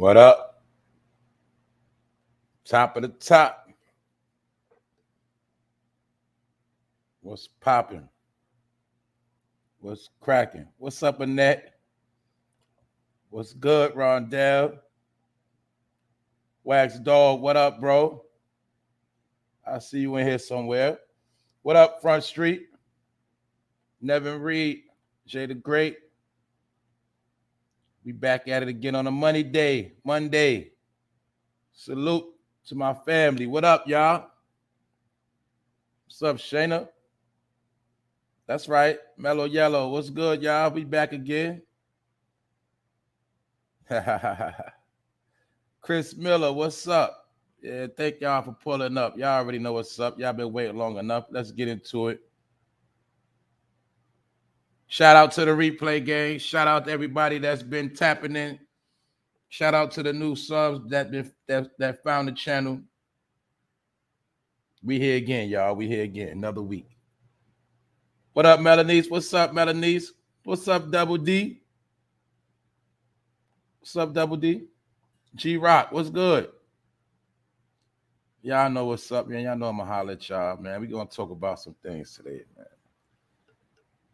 What up? Top of the top. What's popping? What's cracking? What's up, Annette? What's good, Rondell? Wax Dog, what up, bro? I see you in here somewhere. What up, Front Street? Nevin Reed, Jay the Great. We back at it again on a Monday. Salute to my family. What up, y'all? What's up, Shayna? That's right. Mellow Yellow. What's good, y'all? We back again. Chris Miller, what's up? Yeah, thank y'all for pulling up. Y'all already know what's up. Y'all been waiting long enough. Let's get into it. Shout out to the replay gang. Shout out to everybody that's been tapping in. Shout out to the new subs that found the channel. We here again, y'all. We here again. Another week. What up, Melanice? What's up, Melanice? What's up, Double D? What's up, Double D? G-Rock, what's good? Y'all know what's up, man. Y'all know I'm going to holler at y'all, man. We're going to talk about some things today, man.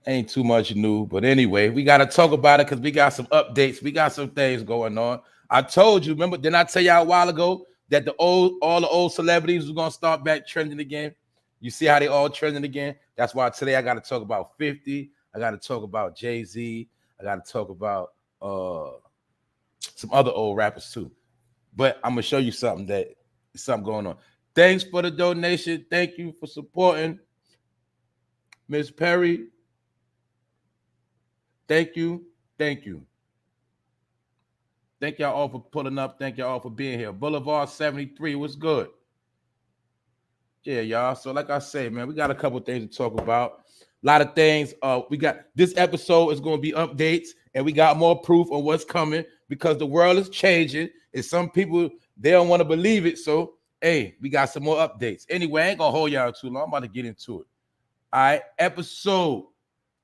Ain't too much new, but anyway, we got to talk about it because we got some updates. We got some things going on. I told you, remember, didn't I tell y'all a while ago that all the old celebrities was going to start back trending again? You see how they all trending again? That's why today I got to talk about 50. I got to talk about jayz. I got to talk about some other old rappers too. But I'm going to show you something going on. Thanks for the donation. Thank you for supporting Miss Perry. Thank you. Thank you. Thank y'all all for pulling up. Thank y'all all for being here. Boulevard 73, what's good? Yeah, y'all. So like I say, man, we got a couple things to talk about. A lot of things. We got this episode is going to be updates, and we got more proof on what's coming because the world is changing, and some people, they don't want to believe it. So, hey, we got some more updates. Anyway, I ain't going to hold y'all too long. I'm about to get into it. All right, episode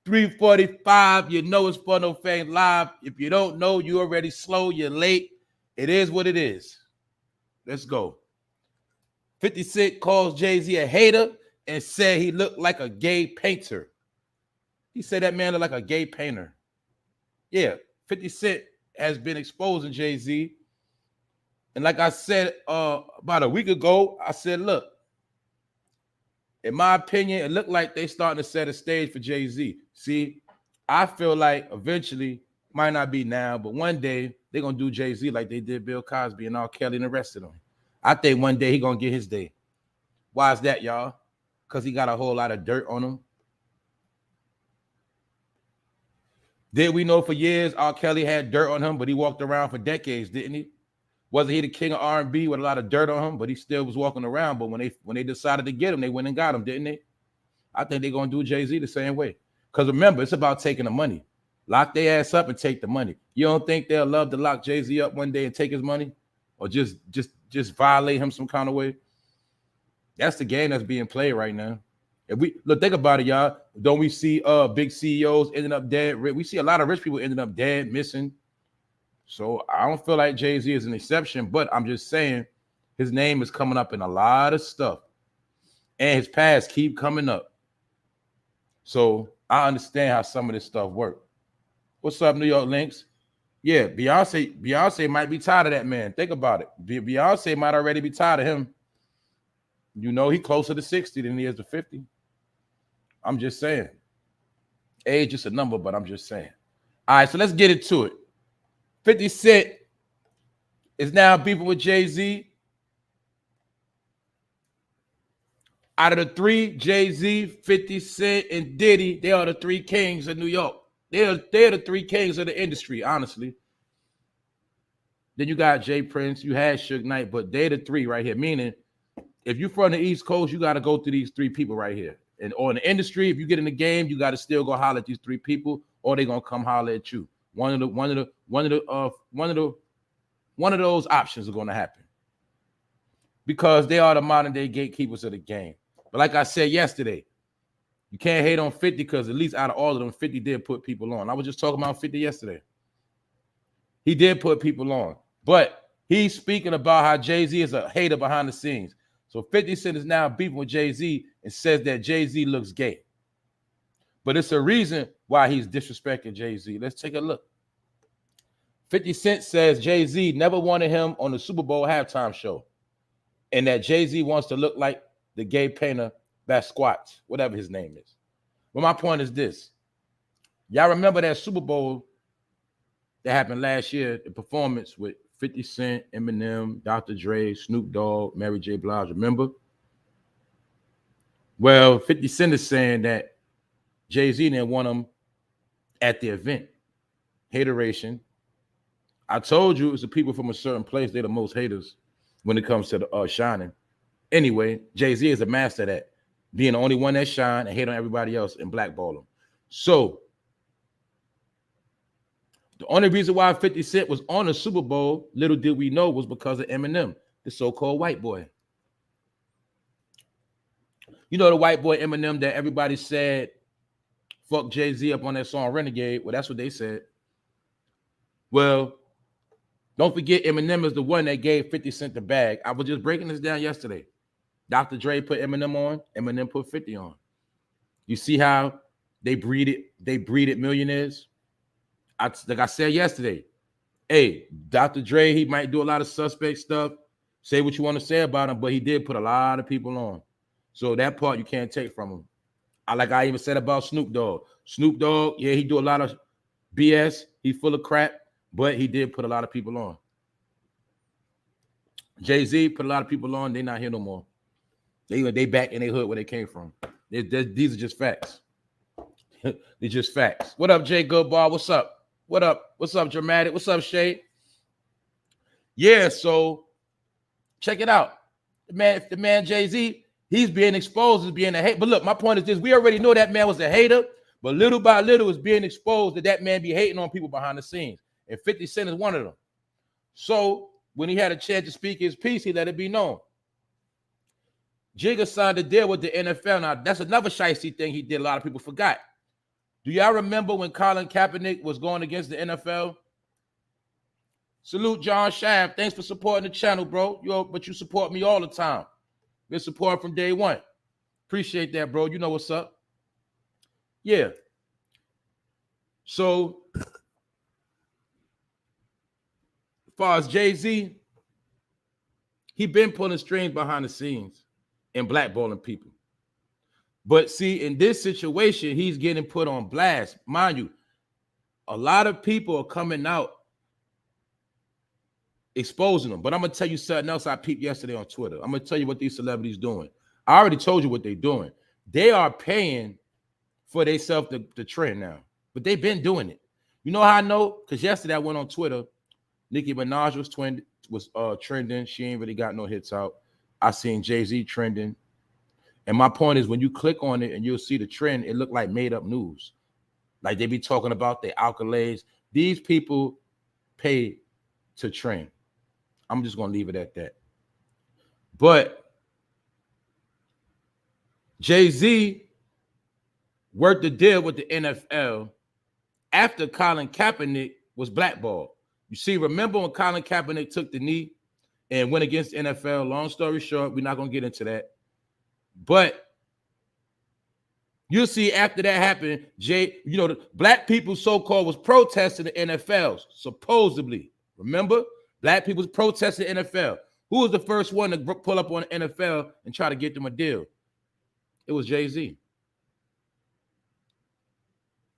345. You know it's Fun No Fame Live. If you don't know, you already slow. You're late. It is what it is. Let's go. 50 Cent calls Jay-Z a hater and said he looked like a gay painter. He said that man looked like a gay painter. Yeah, 50 Cent has been exposing Jay-Z. And like I said about a week ago, I said, look, in my opinion, it looked like they starting to set a stage for Jay-Z. See, I feel like eventually, might not be now, but one day they're going to do Jay-Z like they did Bill Cosby and R. Kelly and the rest of them. I think one day he's going to get his day. Why is that, y'all? Because he got a whole lot of dirt on him. Did we know for years R. Kelly had dirt on him, but he walked around for decades, didn't he? Wasn't he the king of R&B with a lot of dirt on him, but he still was walking around. But when they decided to get him, they went and got him, didn't they? I think they're going to do Jay-Z the same way. Because remember, it's about taking the money. Lock their ass up and take the money. You don't think they'll love to lock Jay-Z up one day and take his money? Or just violate him some kind of way? That's the game that's being played right now. If we look, think about it, y'all. Don't we see big CEOs ending up dead? We see a lot of rich people ending up dead, missing. So I don't feel like Jay-Z is an exception, but I'm just saying his name is coming up in a lot of stuff. And his past keep coming up. So I understand how some of this stuff works. What's up, New York Links? Yeah, Beyonce might be tired of that man. Think about it. Beyonce might already be tired of him. You know, he closer to 60 than he is to 50. I'm just saying. Age is a number, but I'm just saying. All right, so let's get into it. 50 Cent is now beefing with Jay-Z. Out of the three, Jay-Z, 50 Cent, and Diddy, they are the three kings of New York. They're the three kings of the industry, honestly. Then you got Jay Prince, you had Suge Knight, but they're the three right here. Meaning, if you're from the East Coast, you got to go through these three people right here. Or in the industry, if you get in the game, you got to still go holler at these three people, or they're gonna come holler at you. One of those options are gonna happen because they are the modern day gatekeepers of the game. But like I said yesterday, you can't hate on 50 because at least out of all of them, 50 did put people on. I was just talking about 50 yesterday. He did put people on. But he's speaking about how Jay-Z is a hater behind the scenes. So 50 Cent is now beefing with Jay-Z and says that Jay-Z looks gay. But it's a reason why he's disrespecting Jay-Z. Let's take a look. 50 Cent says Jay-Z never wanted him on the Super Bowl halftime show, and that Jay-Z wants to look like the gay painter that squats, whatever his name is. But my point is this. Y'all remember that Super Bowl that happened last year, the performance with 50 Cent, Eminem, Dr. Dre, Snoop Dogg, Mary J. Blige, remember? Well, 50 Cent is saying that Jay-Z didn't want him at the event. Hateration. I told you it's the people from a certain place, they're the most haters when it comes to the shining. Anyway, Jay-Z is a master at that, being the only one that shine and hate on everybody else and blackball them. So the only reason why 50 Cent was on the Super Bowl, little did we know, was because of Eminem, the so-called white boy. You know the white boy Eminem that everybody said fuck Jay-Z up on that song Renegade. Well, that's what they said. Well, don't forget Eminem is the one that gave 50 Cent the bag. I was just breaking this down yesterday. Dr. Dre put Eminem on, Eminem put 50 on. You see how they breeded millionaires? Like I said yesterday, hey, Dr. Dre, he might do a lot of suspect stuff. Say what you want to say about him, but he did put a lot of people on. So that part you can't take from him. Like I even said about Snoop Dogg. Snoop Dogg, yeah, he do a lot of BS. He full of crap, but he did put a lot of people on. Jay-Z put a lot of people on. They not here no more. They back in their hood where they came from. These are just facts. They're just facts. What up, Jay Goodbar? What's up? What up? What's up, Dramatic? What's up, Shay? Yeah, so check it out. The man Jay-Z, he's being exposed as being a hater. But look, my point is this. We already know that man was a hater, but little by little is being exposed that man be hating on people behind the scenes. And 50 Cent is one of them. So when he had a chance to speak his piece, he let it be known. Jigga signed a deal with the NFL. Now, that's another shicey thing he did. A lot of people forgot. Do y'all remember when Colin Kaepernick was going against the NFL? Salute John Shaft. Thanks for supporting the channel, bro. But you support me all the time. Been supporting from day one. Appreciate that, bro. You know what's up. Yeah. So, as far as Jay-Z, he been pulling strings behind the scenes and blackballing people. But see, in this situation, he's getting put on blast. Mind you, a lot of people are coming out exposing them. But I'm going to tell you something else I peeped yesterday on Twitter. I'm going to tell you what these celebrities doing. I already told you what they're doing. They are paying for themselves to trend now. But they've been doing it. You know how I know? Because yesterday I went on Twitter. Nicki Minaj was trending. She ain't really got no hits out. I seen Jay-Z trending. And my point is, when you click on it and you'll see the trend, it looked like made up news. Like they be talking about the accolades. These people pay to trend. I'm just going to leave it at that. But Jay-Z worked the deal with the NFL after Colin Kaepernick was blackballed. You see, remember when Colin Kaepernick took the knee and went against the NFL? Long story short, we're not going to get into that. But you'll see after that happened, the black people so-called was protesting the NFL, supposedly. Remember? Black people was protesting the NFL. Who was the first one to pull up on the NFL and try to get them a deal? It was Jay-Z.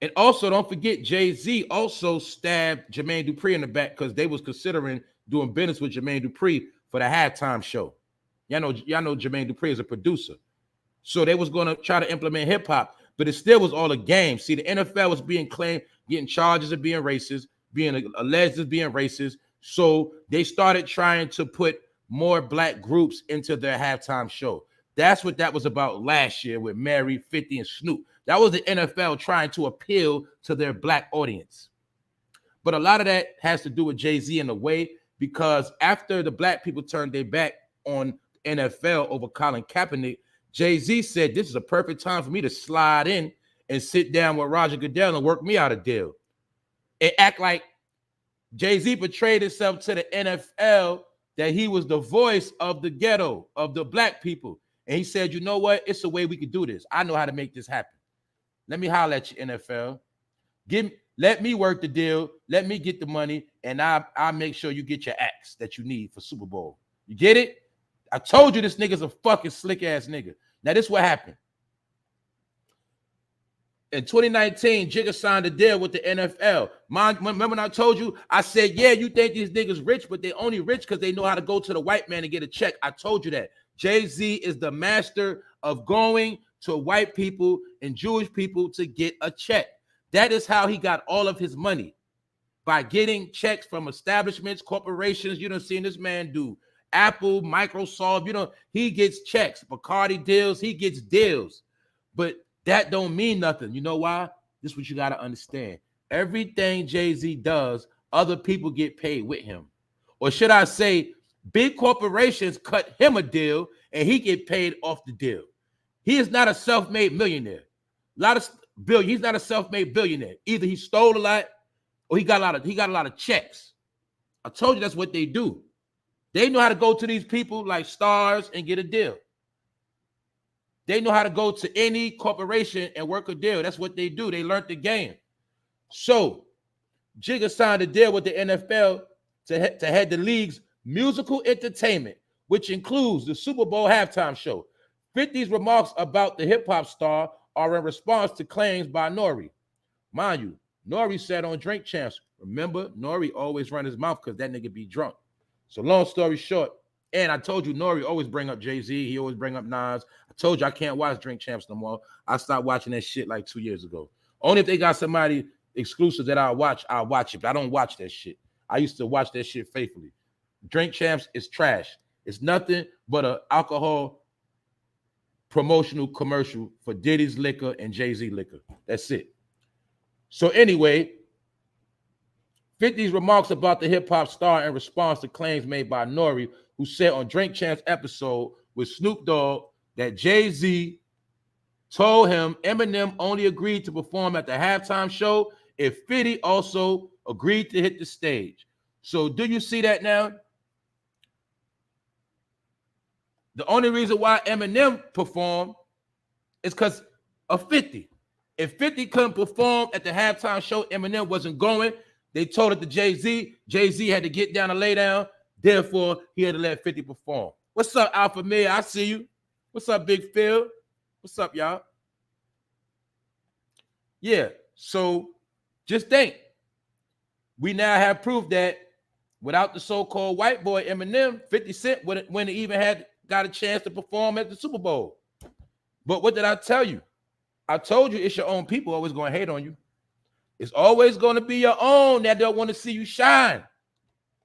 And also, don't forget, Jay-Z also stabbed Jermaine Dupri in the back because they was considering doing business with Jermaine Dupri for the halftime show. Y'all know Jermaine Dupri is a producer. So they was going to try to implement hip-hop, but it still was all a game. See, the NFL was being claimed, getting charges of being racist, being alleged as being racist. So they started trying to put more black groups into their halftime show. That's what that was about last year with Mary, 50, and Snoop. That was the NFL trying to appeal to their black audience. But a lot of that has to do with Jay-Z in a way, because after the black people turned their back on NFL over Colin Kaepernick, Jay-Z said, this is a perfect time for me to slide in and sit down with Roger Goodell and work me out a deal. And act like Jay-Z portrayed himself to the NFL that he was the voice of the ghetto, of the black people. And he said, you know what? It's a way we could do this. I know how to make this happen. Let me holler at you, NFL. Let me work the deal. Let me get the money, and I'll make sure you get your acts that you need for Super Bowl. You get it? I told you this nigga's a fucking slick-ass nigga. Now, this is what happened. In 2019, Jigga signed a deal with the NFL. Remember when I told you? I said, yeah, you think these niggas rich, but they only rich because they know how to go to the white man and get a check. I told you that. Jay-Z is the master of going to white people and Jewish people to get a check. That is how he got all of his money, by getting checks from establishments, corporations. You done seen this man do Apple, Microsoft. You know, he gets checks. Bacardi deals, he gets deals. But that don't mean nothing. You know why? This is what you got to understand. Everything Jay-Z does, other people get paid with him. Or should I say, big corporations cut him a deal and he get paid off the deal. He is not a self-made millionaire. He's not a self-made billionaire. Either he stole a lot or he got a lot of checks. I told you that's what they do. They know how to go to these people like stars and get a deal. They know how to go to any corporation and work a deal. That's what they do. They learned the game. So Jigga signed a deal with the NFL to head the league's musical entertainment, which includes the Super Bowl halftime show. 50's remarks about the hip-hop star are in response to claims by Nori. Mind you, Nori said on Drink Champs, remember, Nori always run his mouth because that nigga be drunk. So long story short, and I told you Nori always bring up Jay-Z. He always bring up Nas. I told you I can't watch Drink Champs no more. I stopped watching that shit like 2 years ago. Only if they got somebody exclusive that I'll watch it. But I don't watch that shit. I used to watch that shit faithfully. Drink Champs is trash. It's nothing but an alcohol promotional commercial for Diddy's liquor and Jay-Z liquor. That's it. So anyway, 50's remarks about the hip-hop star in response to claims made by Nori, who said on Drink Champs episode with Snoop Dogg that Jay-Z told him Eminem only agreed to perform at the halftime show if 50 also agreed to hit the stage. So do you see that now? The only reason why Eminem performed is because of 50. If 50 couldn't perform at the halftime show, Eminem wasn't going. They told it to Jay-Z. Jay-Z had to get down and lay down. Therefore, he had to let 50 perform. What's up, Alpha Male? I see you. What's up, Big Phil? What's up, y'all? Yeah, so just think. We now have proof that without the so-called white boy Eminem, 50 Cent wouldn't even got a chance to perform at the Super Bowl. But what did I tell you? I told you it's your own people always going to hate on you. It's always going to be your own that don't want to see you shine.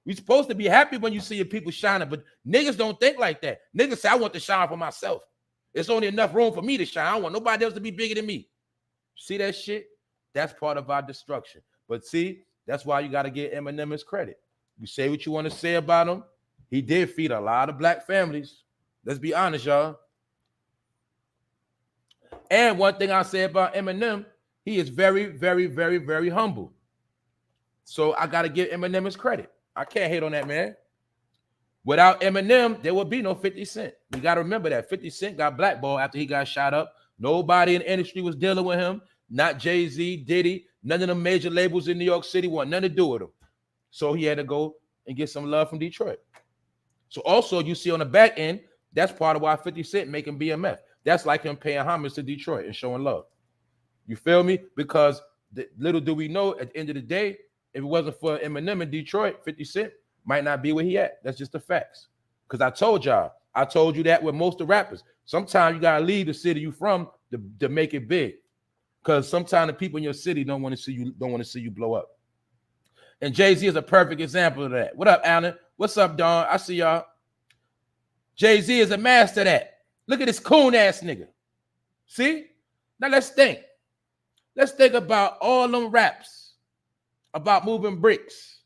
We're supposed to be happy when you see your people shining, but niggas don't think like that. Niggas say, I want to shine for myself. It's only enough room for me to shine. I don't want nobody else to be bigger than me. See that shit? That's part of our destruction. But see, that's why you got to give Eminem his credit. You say what you want to say about him. He did feed a lot of black families. Let's be honest, y'all. And one thing I say about Eminem, he is very, very, very, very humble. So I got to give Eminem his credit. I can't hate on that, man. Without Eminem, there would be no 50 Cent. You got to remember that 50 Cent got blackballed after he got shot up. Nobody in the industry was dealing with him. Not Jay-Z, Diddy. None of the major labels in New York City want nothing to do with him. So he had to go and get some love from Detroit. So also you see on the back end, that's part of why 50 Cent making BMF. That's like him paying homage to Detroit and showing love. You feel me? Because little do we know, at the end of the day, if it wasn't for Eminem in Detroit, 50 Cent might not be where he at. That's just the facts. Because I told you that with most of the rappers. Sometimes you gotta leave the city you from to make it big. Because sometimes the people in your city don't want to see you blow up. And Jay-Z is a perfect example of that. What up, Alan? What's up, Don? I see y'all. Jay-Z is a master of that. Look at this coon ass nigga. See? Now let's think. Let's think about all them raps about moving bricks.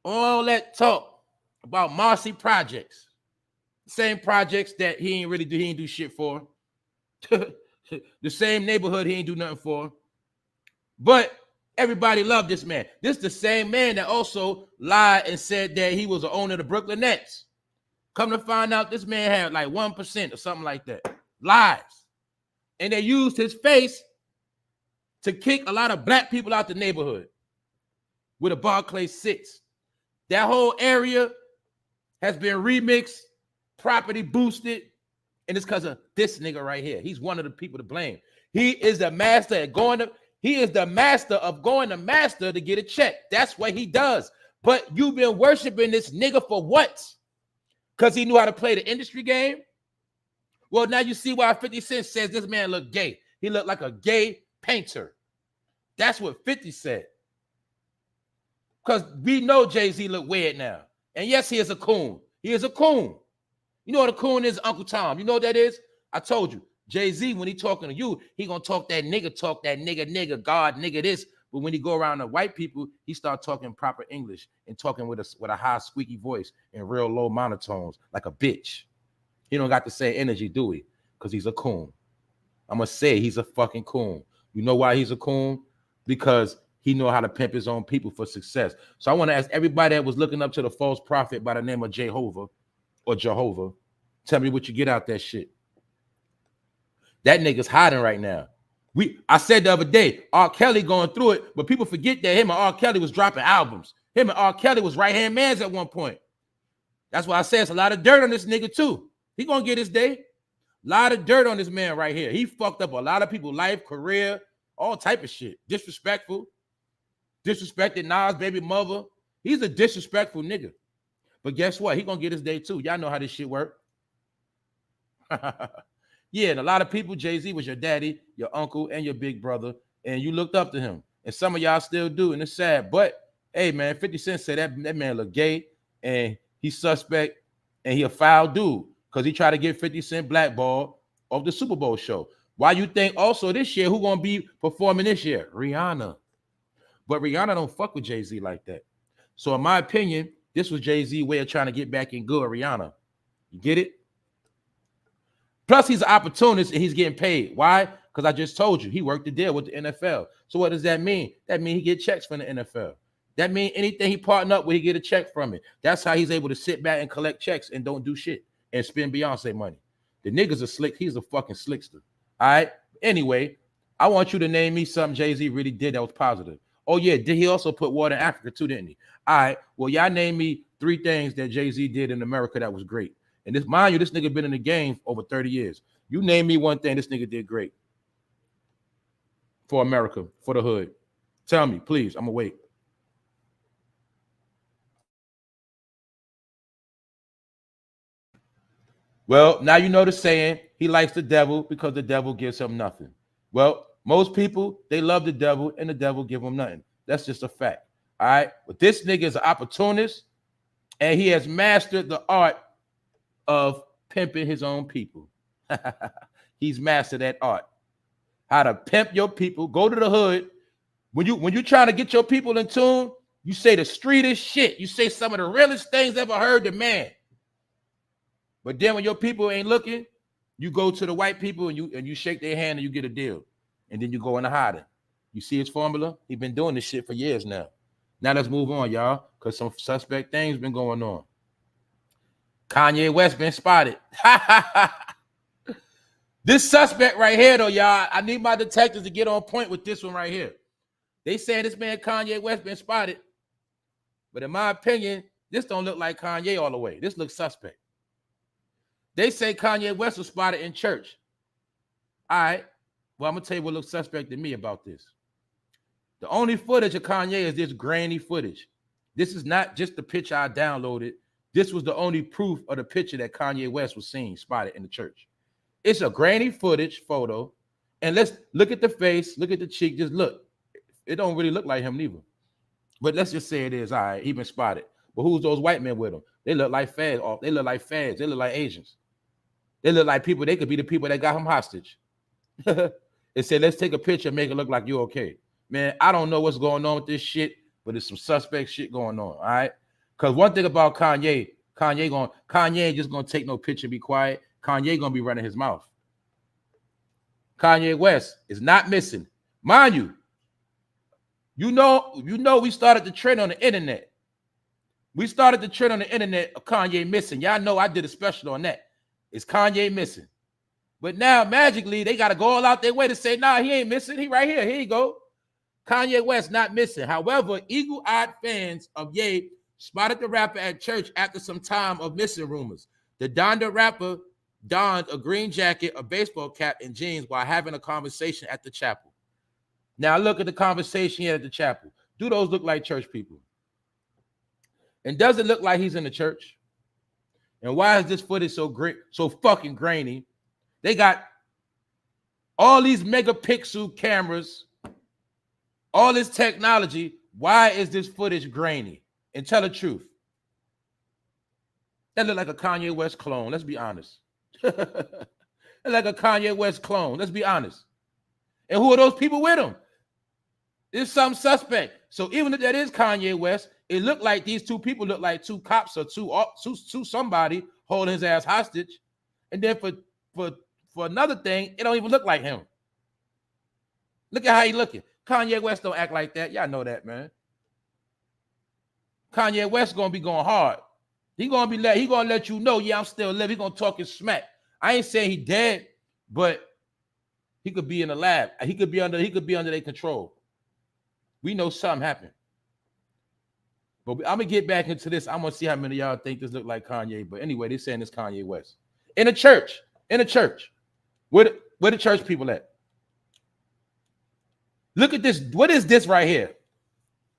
All that talk about Marcy projects. Same projects that he ain't do shit for. The same neighborhood he ain't do nothing for. But Everybody loved this man. This is the same man that also lied and said that he was the owner of the Brooklyn Nets. Come to find out, this man had like 1% or something like that. Lies. And they used his face to kick a lot of black people out the neighborhood with a Barclays 6. That whole area has been remixed, property boosted, and it's because of this nigga right here. He's one of the people to blame. He is the master at going to, he is the master of going to master to get a check. That's what he does. But you've been worshiping this nigga for what? Because he knew how to play the industry game? Well, now you see why 50 Cent says this man looked gay. He looked like a gay painter. That's what 50 said. Because we know Jay-Z look weird now. And yes, he is a coon. He is a coon. You know what a coon is, Uncle Tom? You know what that is? I told you. Jay-Z, when he talking to you, he gonna talk that nigga, God, nigga this. But when he go around to white people, he start talking proper English and talking with a high squeaky voice and real low monotones, like a bitch. He don't got the same energy, do he? Because he's a coon. I'm gonna say he's a fucking coon. You know why he's a coon? Because he know how to pimp his own people for success. So I want to ask everybody that was looking up to the false prophet by the name of Jehovah or Jehovah, tell me what you get out that shit. That nigga's hiding right now. I said the other day, R. Kelly going through it, but people forget that him and R. Kelly was dropping albums. Him and R. Kelly was right-hand mans at one point. That's why I say it's a lot of dirt on this nigga too. He gonna get his day. A lot of dirt on this man right here. He fucked up a lot of people's life, career, all type of shit. Disrespectful. Disrespected Nas' baby mother. He's a disrespectful nigga. But guess what? He gonna get his day too. Y'all know how this shit work. Yeah, and a lot of people, Jay-Z was your daddy, your uncle, and your big brother, and you looked up to him. And some of y'all still do, and it's sad. But hey, man, 50 Cent said that man look gay, and he's suspect, and he a foul dude because he tried to get 50 Cent blackballed off the Super Bowl show. Why you think also this year who gonna be performing this year? Rihanna. But Rihanna don't fuck with Jay-Z like that. So in my opinion, this was Jay-Z's way of trying to get back in good Rihanna. You get it? Plus, he's an opportunist and he's getting paid. Why? Because I just told you, he worked the deal with the NFL. So what does that mean? That means he get checks from the NFL. That means anything he partner up with, he get a check from it. That's how he's able to sit back and collect checks and don't do shit and spend Beyonce money. The niggas are slick. He's a fucking slickster. All right? Anyway, I want you to name me something Jay-Z really did that was positive. Oh, yeah. Did he also put war in Africa too, didn't he? All right. Well, y'all name me 3 things that Jay-Z did in America that was great. And this, mind you, this nigga been in the game over 30 years. You name me one thing this nigga did great for America, for the hood. Tell me, please. I'm gonna wait. Well, now you know the saying, he likes the devil because the devil gives him nothing. Well, most people, they love the devil and the devil give them nothing. That's just a fact. All right. But this nigga is an opportunist and he has mastered the art of pimping his own people. He's mastered that art. How to pimp your people. Go to the hood. When you trying to get your people in tune, you say the streetest shit. You say some of the realest things ever heard to man. But then when your people ain't looking, you go to the white people and you shake their hand and you get a deal. And then you go into hiding. You see his formula? He's been doing this shit for years now. Now let's move on, y'all, because some suspect things been going on. Kanye West been spotted. This suspect right here, though, y'all, I need my detectives to get on point with this one right here. They say this man Kanye West been spotted. But in my opinion, this don't look like Kanye all the way. This looks suspect. They say Kanye West was spotted in church. All right. Well, I'm going to tell you what looks suspect to me about this. The only footage of Kanye is this grainy footage. This is not just the picture I downloaded. This was the only proof of the picture that Kanye West was seen spotted in the church. It's a grainy footage photo. And let's look at the face, look at the cheek. Just look. It don't really look like him neither. But let's just say it is. All right, he been spotted. But who's those white men with him? They look like fads. They look like fads. They look like Asians. They look like people. They could be the people that got him hostage. It said, let's take a picture and make it look like you're okay. Man, I don't know what's going on with this shit, but there's some suspect shit going on, all right? Because one thing about Kanye ain't just going to take no picture and be quiet. Kanye going to be running his mouth. Kanye West is not missing. Mind you, You know, we started the trend on the internet. We started the trend on the internet of Kanye missing. Y'all know I did a special on that. Is Kanye missing? But now, magically, they got to go all out their way to say, nah, he ain't missing. He right here. Here you go. Kanye West not missing. However, eagle-eyed fans of Ye spotted the rapper at church after some time of missing rumors. The Donda rapper donned a green jacket, a baseball cap, and jeans while having a conversation at the chapel. Now, look at the conversation here at the chapel. Do those look like church people? And does it look like he's in the church? And why is this footage so great, so fucking grainy? They got all these megapixel cameras, all this technology. Why is this footage grainy? And tell the truth. That look like a Kanye West clone. Let's be honest. That like a Kanye West clone. Let's be honest. And who are those people with him? It's some suspect. So even if that is Kanye West, it looked like these two people look like two cops or two somebody holding his ass hostage. And then for another thing, it don't even look like him. Look at how he looking. Kanye West don't act like that. Y'all know that, man. Kanye West gonna be going hard. He gonna let you know, yeah, I'm still living. He gonna talk his smack. I ain't saying he dead, but he could be in the lab. He could be under their control. We know something happened. But I'm gonna get back into this. I'm gonna see how many of y'all think this look like Kanye. But anyway, they're saying it's Kanye West. In a church. Where the church people at? Look at this. What is this right here?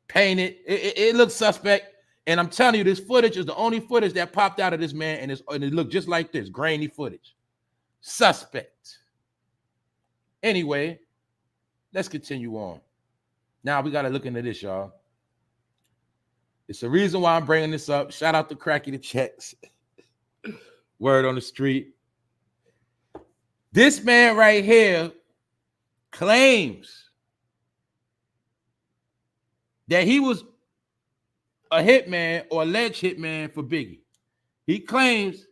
Painted. It looks suspect. And I'm telling you, this footage is the only footage that popped out of this man, and it looked just like this, grainy footage. Suspect. Anyway, let's continue on. Now we got to look into this, y'all. It's the reason why I'm bringing this up. Shout out to Cracky the Checks. Word on the street. This man right here claims that he was a hitman or alleged hitman for Biggie. He claims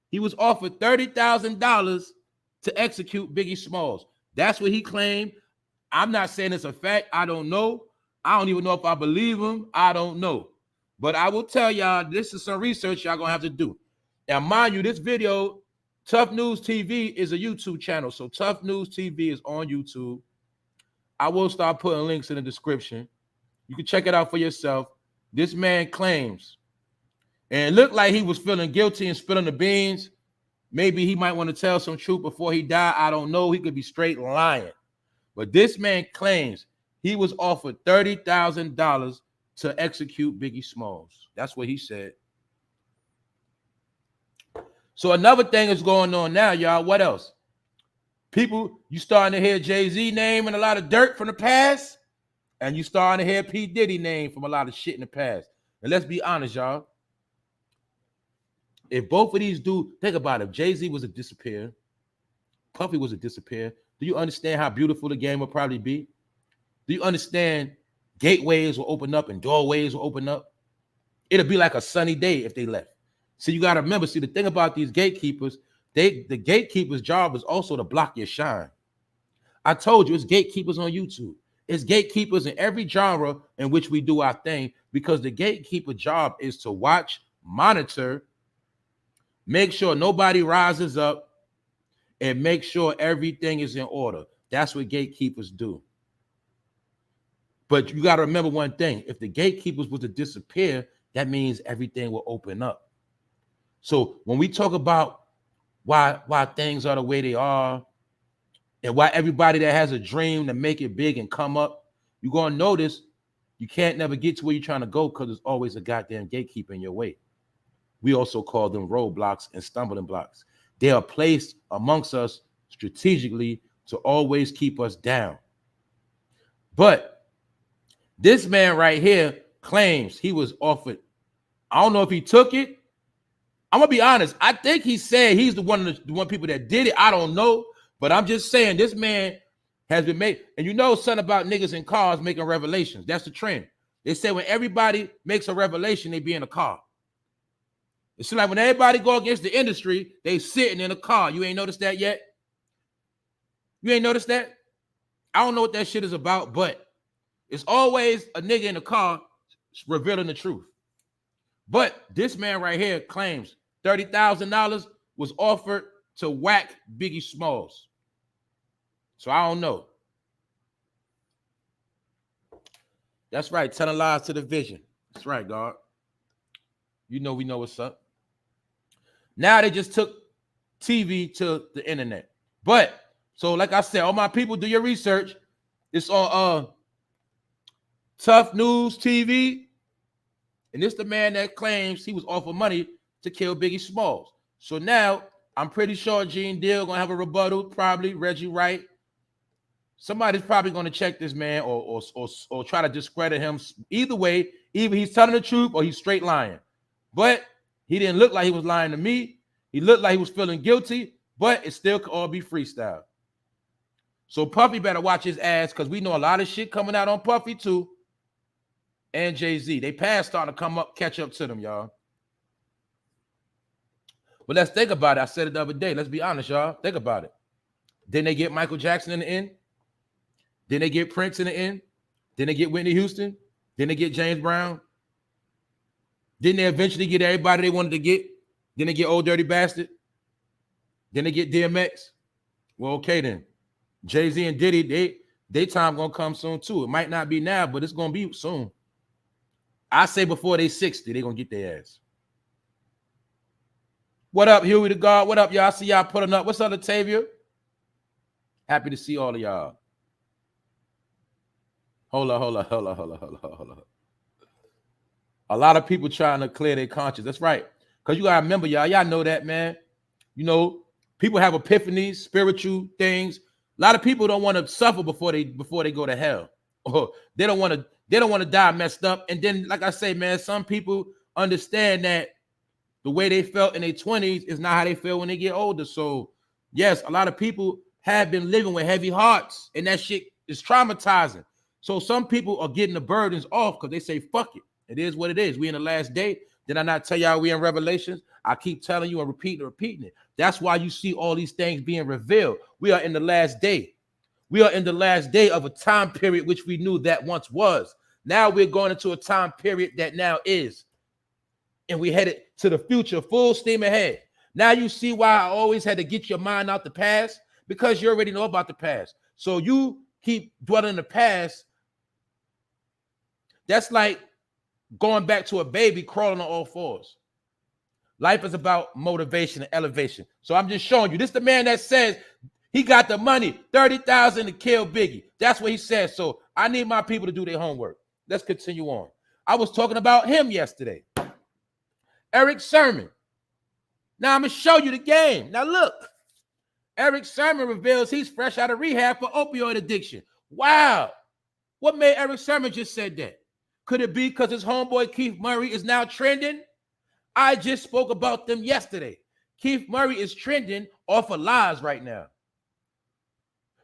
he was offered $30,000 to execute Biggie Smalls. That's what he claimed. I'm not saying it's a fact. I don't know. I don't even know if I believe him. I don't know. But I will tell y'all, this is some research y'all gonna have to do. Now, mind you, this video, Tough News TV is a YouTube channel. So Tough News TV is on YouTube. I will start putting links in the description. You can check it out for yourself. This man claims, and it looked like he was feeling guilty and spilling the beans. Maybe he might want to tell some truth before he died. I don't know. He could be straight lying. But this man claims he was offered $30,000 to execute Biggie Smalls. That's what he said. So another thing is going on now, y'all. What else? People, you starting to hear Jay-Z name and a lot of dirt from the past. And you starting to hear P. Diddy name from a lot of shit in the past. And let's be honest, y'all. If both of these dudes, think about it. If Jay-Z was a disappear, Puffy was a disappear, do you understand how beautiful the game would probably be? Do you understand gateways will open up and doorways will open up? It'll be like a sunny day if they left. So you got to remember, see, the thing about these gatekeepers, the gatekeeper's job is also to block your shine. I told you, it's gatekeepers on YouTube. It's gatekeepers in every genre in which we do our thing, because the gatekeeper job is to watch, monitor, make sure nobody rises up, and make sure everything is in order. That's what gatekeepers do. But you got to remember one thing. If the gatekeepers was to disappear, that means everything will open up. So when we talk about why things are the way they are, and why everybody that has a dream to make it big and come up, you're going to notice you can't never get to where you're trying to go because there's always a goddamn gatekeeper in your way. We also call them roadblocks and stumbling blocks. They are placed amongst us strategically to always keep us down. But this man right here claims he was offered. I don't know if he took it. I'm going to be honest. I think he said he's the one people that did it. I don't know. But I'm just saying this man has been made. And you know something about niggas in cars making revelations. That's the trend. They say when everybody makes a revelation, they be in a car. It's like when everybody go against the industry, they sitting in a car. You ain't noticed that yet? You ain't noticed that? I don't know what that shit is about, but It's always a nigga in the car revealing the truth. But this man right here claims $30,000 was offered to whack Biggie Smalls. So I don't know. That's right. Telling lies to the vision. That's right, God. You know we know what's up. Now they just took TV to the internet. But, so like I said, all my people, do your research. It's on Tough News TV. And it's the man that claims he was offered money to kill Biggie Smalls. So now, I'm pretty sure Gene Deal going to have a rebuttal, probably Reggie Wright. Somebody's probably going to check this man or try to discredit him. Either way, either he's telling the truth or he's straight lying. But he didn't look like he was lying to me. He looked like he was feeling guilty, but it still could all be freestyle. So Puffy better watch his ass because we know a lot of shit coming out on Puffy too. And Jay-Z. They past starting to come up, catch up to them, y'all. But let's think about it. I said it the other day. Let's be honest, y'all. Think about it. Didn't they get Michael Jackson in the end? Didn't they get Prince in the end? Didn't they get Whitney Houston? Didn't they get James Brown? Didn't they eventually get everybody they wanted to get? Didn't they get Old Dirty Bastard? Didn't they get DMX? Well, okay then. Jay-Z and Diddy, they time gonna come soon too. It might not be now, but it's gonna be soon. I say before they 60, they gonna get their ass. What up, Huey the God? What up, y'all? I see y'all putting up. What's up, Latavia? Happy to see all of y'all. Hold on. A lot of people trying to clear their conscience. That's right. Because you gotta remember, y'all know that, man. You know, people have epiphanies, spiritual things. A lot of people don't want to suffer before they go to hell. Or they don't want to die messed up. And then, like I say, man, some people understand that the way they felt in their 20s is not how they feel when they get older. So, yes, a lot of people have been living with heavy hearts, and that shit is traumatizing. So some people are getting the burdens off because they say, fuck it. It is what it is. We in the last day. Did I not tell y'all we in Revelations? I keep telling you and repeating it. That's why you see all these things being revealed. We are in the last day. We are in the last day of a time period which we knew that once was. Now we're going into a time period that now is. And we headed to the future, full steam ahead. Now you see why I always had to get your mind out the past, because you already know about the past. So you keep dwelling in the past. That's like going back to a baby crawling on all fours. Life is about motivation and elevation. So I'm just showing you. This is the man that says he got the money, $30,000 to kill Biggie. That's what he said. So I need my people to do their homework. Let's continue on. I was talking about him yesterday. Eric Sermon. Now I'm going to show you the game. Now look. Eric Sermon reveals he's fresh out of rehab for opioid addiction. Wow. What made Eric Sermon just said that? Could it be because his homeboy Keith Murray is now trending? I just spoke about them yesterday. Keith Murray is trending off of lies right now.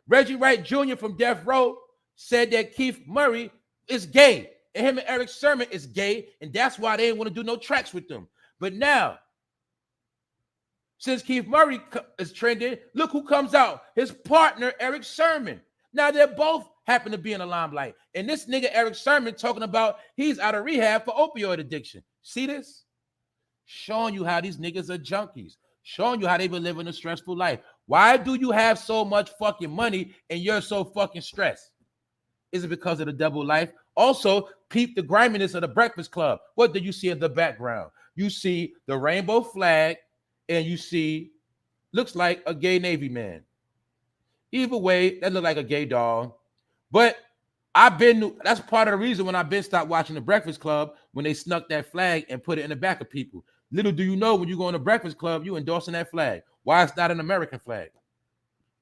Reggie Wright Jr. from Death Row said that Keith Murray is gay, and him and Eric Sermon is gay, and that's why they didn't want to do no tracks with them. But now, since Keith Murray is trending, look who comes out. His partner, Eric Sermon. Now, they're both happen to be in the limelight. And this nigga, Eric Sermon, talking about he's out of rehab for opioid addiction. See this? Showing you how these niggas are junkies. Showing you how they've been living a stressful life. Why do you have so much fucking money and you're so fucking stressed? Is it because of the double life? Also, peep the griminess of the Breakfast Club. What do you see in the background? You see the rainbow flag, and you see, looks like a gay Navy man. Either way, that look like a gay doll. But that's part of the reason when I've been stopped watching the Breakfast Club, when they snuck that flag and put it in the back of people. Little do you know, when you go in the Breakfast Club, you endorsing that flag. Why it's not an American flag?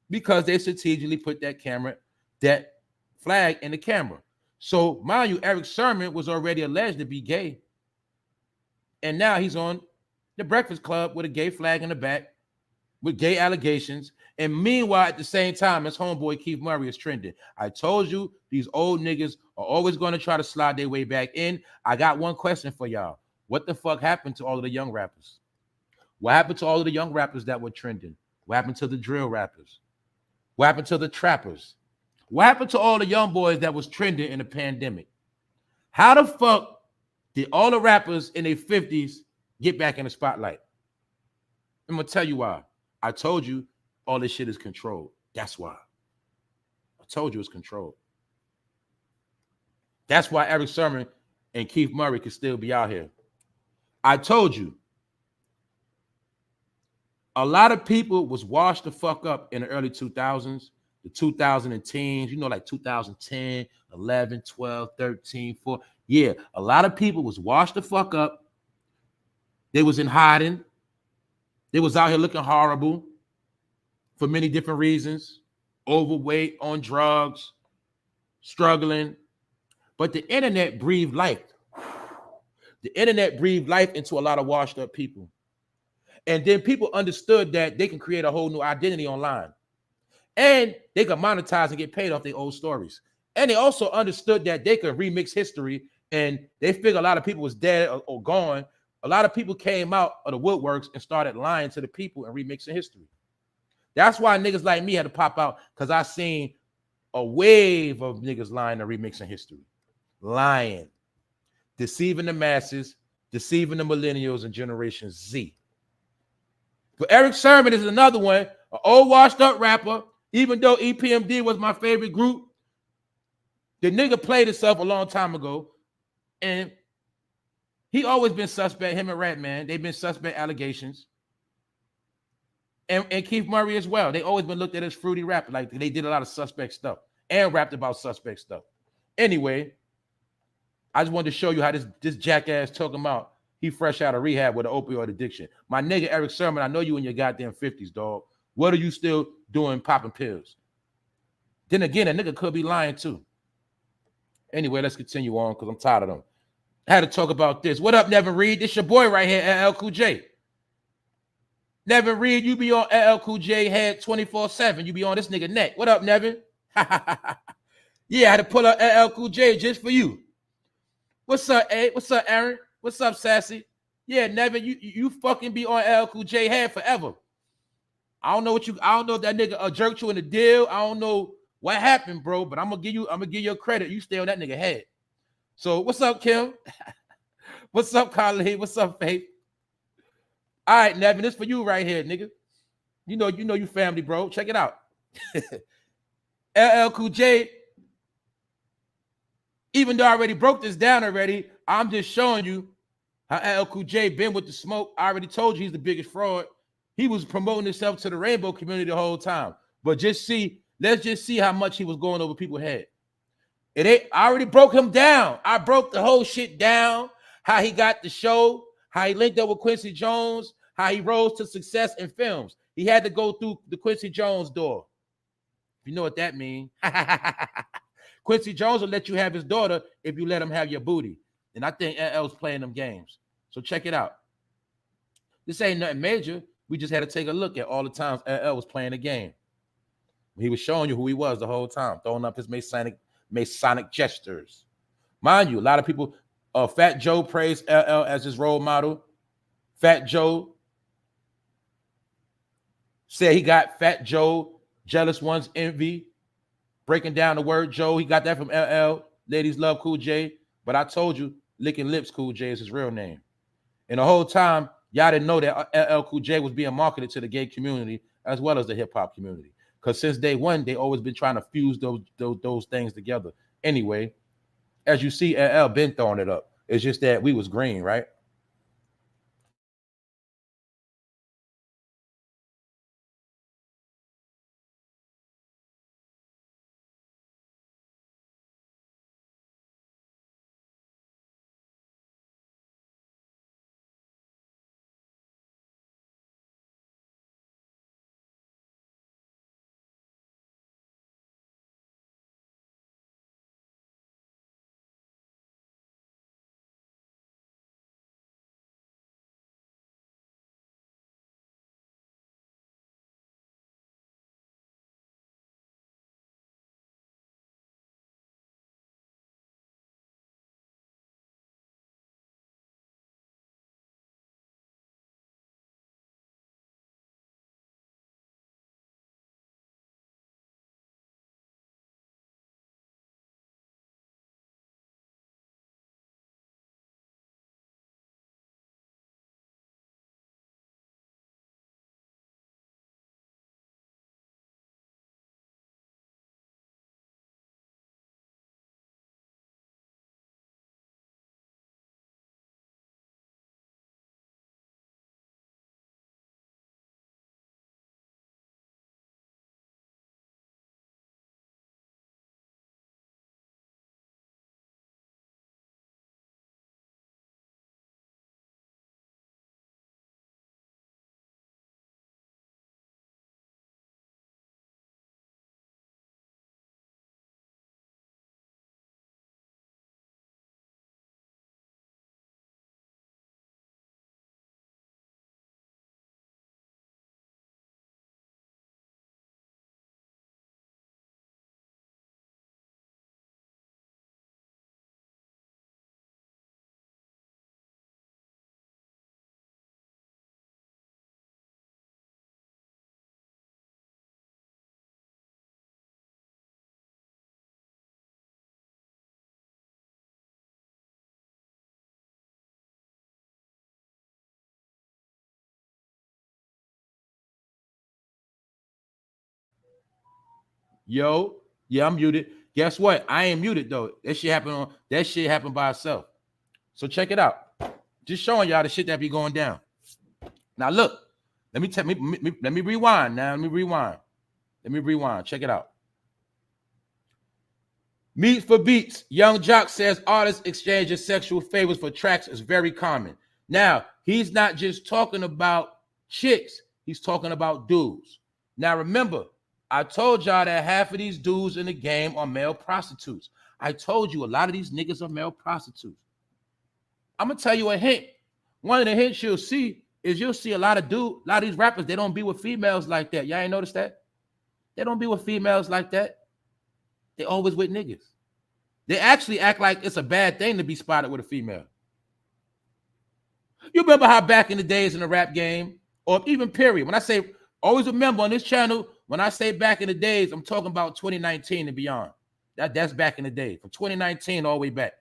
Because they strategically put that flag in the camera. So, mind you, Eric Sermon was already alleged to be gay. And now he's on the Breakfast Club with a gay flag in the back, with gay allegations. And meanwhile, at the same time, his homeboy Keith Murray is trending. I told you, these old niggas are always going to try to slide their way back in. I got one question for y'all. What the fuck happened to all of the young rappers? What happened to all of the young rappers that were trending? What happened to the drill rappers? What happened to the trappers? What happened to all the young boys that was trending in the pandemic? How the fuck did all the rappers in their 50s get back in the spotlight? I'm gonna tell you why. I told you all this shit is controlled. That's why. I told you it's controlled. That's why Eric Sermon and Keith Murray can still be out here. I told you. A lot of people was washed the fuck up in the early 2000s, the 2010s, you know, like 2010, 11, 12, 13, 4. Yeah, a lot of people was washed the fuck up. They was in hiding. They was out here looking horrible for many different reasons. Overweight, on drugs, struggling. But the internet breathed life. The internet breathed life into a lot of washed up people. And then people understood that they can create a whole new identity online. And they could monetize and get paid off their old stories. And they also understood that they could remix history, and they figured a lot of people was dead or gone. A lot of people came out of the woodworks and started lying to the people and remixing history. That's why niggas like me had to pop out, because I seen a wave of niggas lying and remixing history. Lying. Deceiving the masses, deceiving the millennials and Generation Z. But Eric Sermon is another one, an old washed up rapper. Even though EPMD was my favorite group, the nigga played himself a long time ago, and he always been suspect. Him and Ratman, they've been suspect allegations, and Keith Murray as well. They always been looked at as fruity rapper, like they did a lot of suspect stuff and rapped about suspect stuff. Anyway, I just wanted to show you how this jackass talking about he fresh out of rehab with an opioid addiction. My nigga Eric Sermon, I know you in your goddamn 50s, dog. What are you still doing popping pills? Then again, a nigga could be lying too. Anyway, let's continue on because I'm tired of them. I had to talk about this. What up, Nevin Reed? This your boy right here, LL Cool J. Nevin Reed, you be on LL Cool J head 24/7. You be on this nigga neck. What up, Nevin? Yeah, I had to pull up LL Cool J just for you. What's up, A? What's up, Aaron? What's up, Sassy? Yeah, Nevin, you fucking be on LL Cool J head forever. I don't know if that nigga jerked you in the deal. I don't know what happened, bro, but I'm gonna give you a credit. You stay on that nigga head. So what's up, Kim? What's up, Khalid? What's up, Faith? All right, Nevin, this for you right here, nigga. You know you family, bro. Check it out. LL Cool J. Even though I already broke this down already, I'm just showing you how LL Cool J been with the smoke. I already told you he's the biggest fraud. He was promoting himself to the rainbow community the whole time. But let's just see how much he was going over people's head. I already broke him down. I broke the whole shit down. How he got the show, how he linked up with Quincy Jones, how he rose to success in films. He had to go through the Quincy Jones door. If you know what that means. Quincy Jones will let you have his daughter if you let him have your booty. And I think LL's playing them games. So check it out. This ain't nothing major. We just had to take a look at all the times LL was playing the game. He was showing you who he was the whole time, throwing up his Masonic gestures. Mind you, a lot of people, Fat Joe praised LL as his role model. Fat Joe said he got Fat Joe, Jealous One's Envy. Breaking down the word Joe, he got that from LL. Ladies love Cool J. But I told you, Licking Lips Cool J is his real name. And the whole time, y'all didn't know that LL Cool J was being marketed to the gay community as well as the hip-hop community. Because since day one, they always been trying to fuse those things together. Anyway, as you see, LL been throwing it up. It's just that we was green, right? Yo, yeah, I'm muted. Guess what? I ain't muted though. That shit happened by itself. So check it out. Just showing y'all the shit that be going down. Now look, let me rewind. Now let me rewind. Check it out. Meat for beats. Young Jock says artists exchanging sexual favors for tracks is very common. Now, he's not just talking about chicks, he's talking about dudes. Now, remember, I told y'all that half of these dudes in the game are male prostitutes. I told you a lot of these niggas are male prostitutes. I'm gonna tell you a hint. One of the hints you'll see is you'll see a lot of these rappers, they don't be with females like that. Y'all ain't noticed that? They don't be with females like that. They always with niggas. They actually act like it's a bad thing to be spotted with a female. You remember how back in the days in the rap game, or even period, when I say, always remember on this channel, when I say back in the days, I'm talking about 2019 and beyond. That's back in the day, from 2019 all the way back.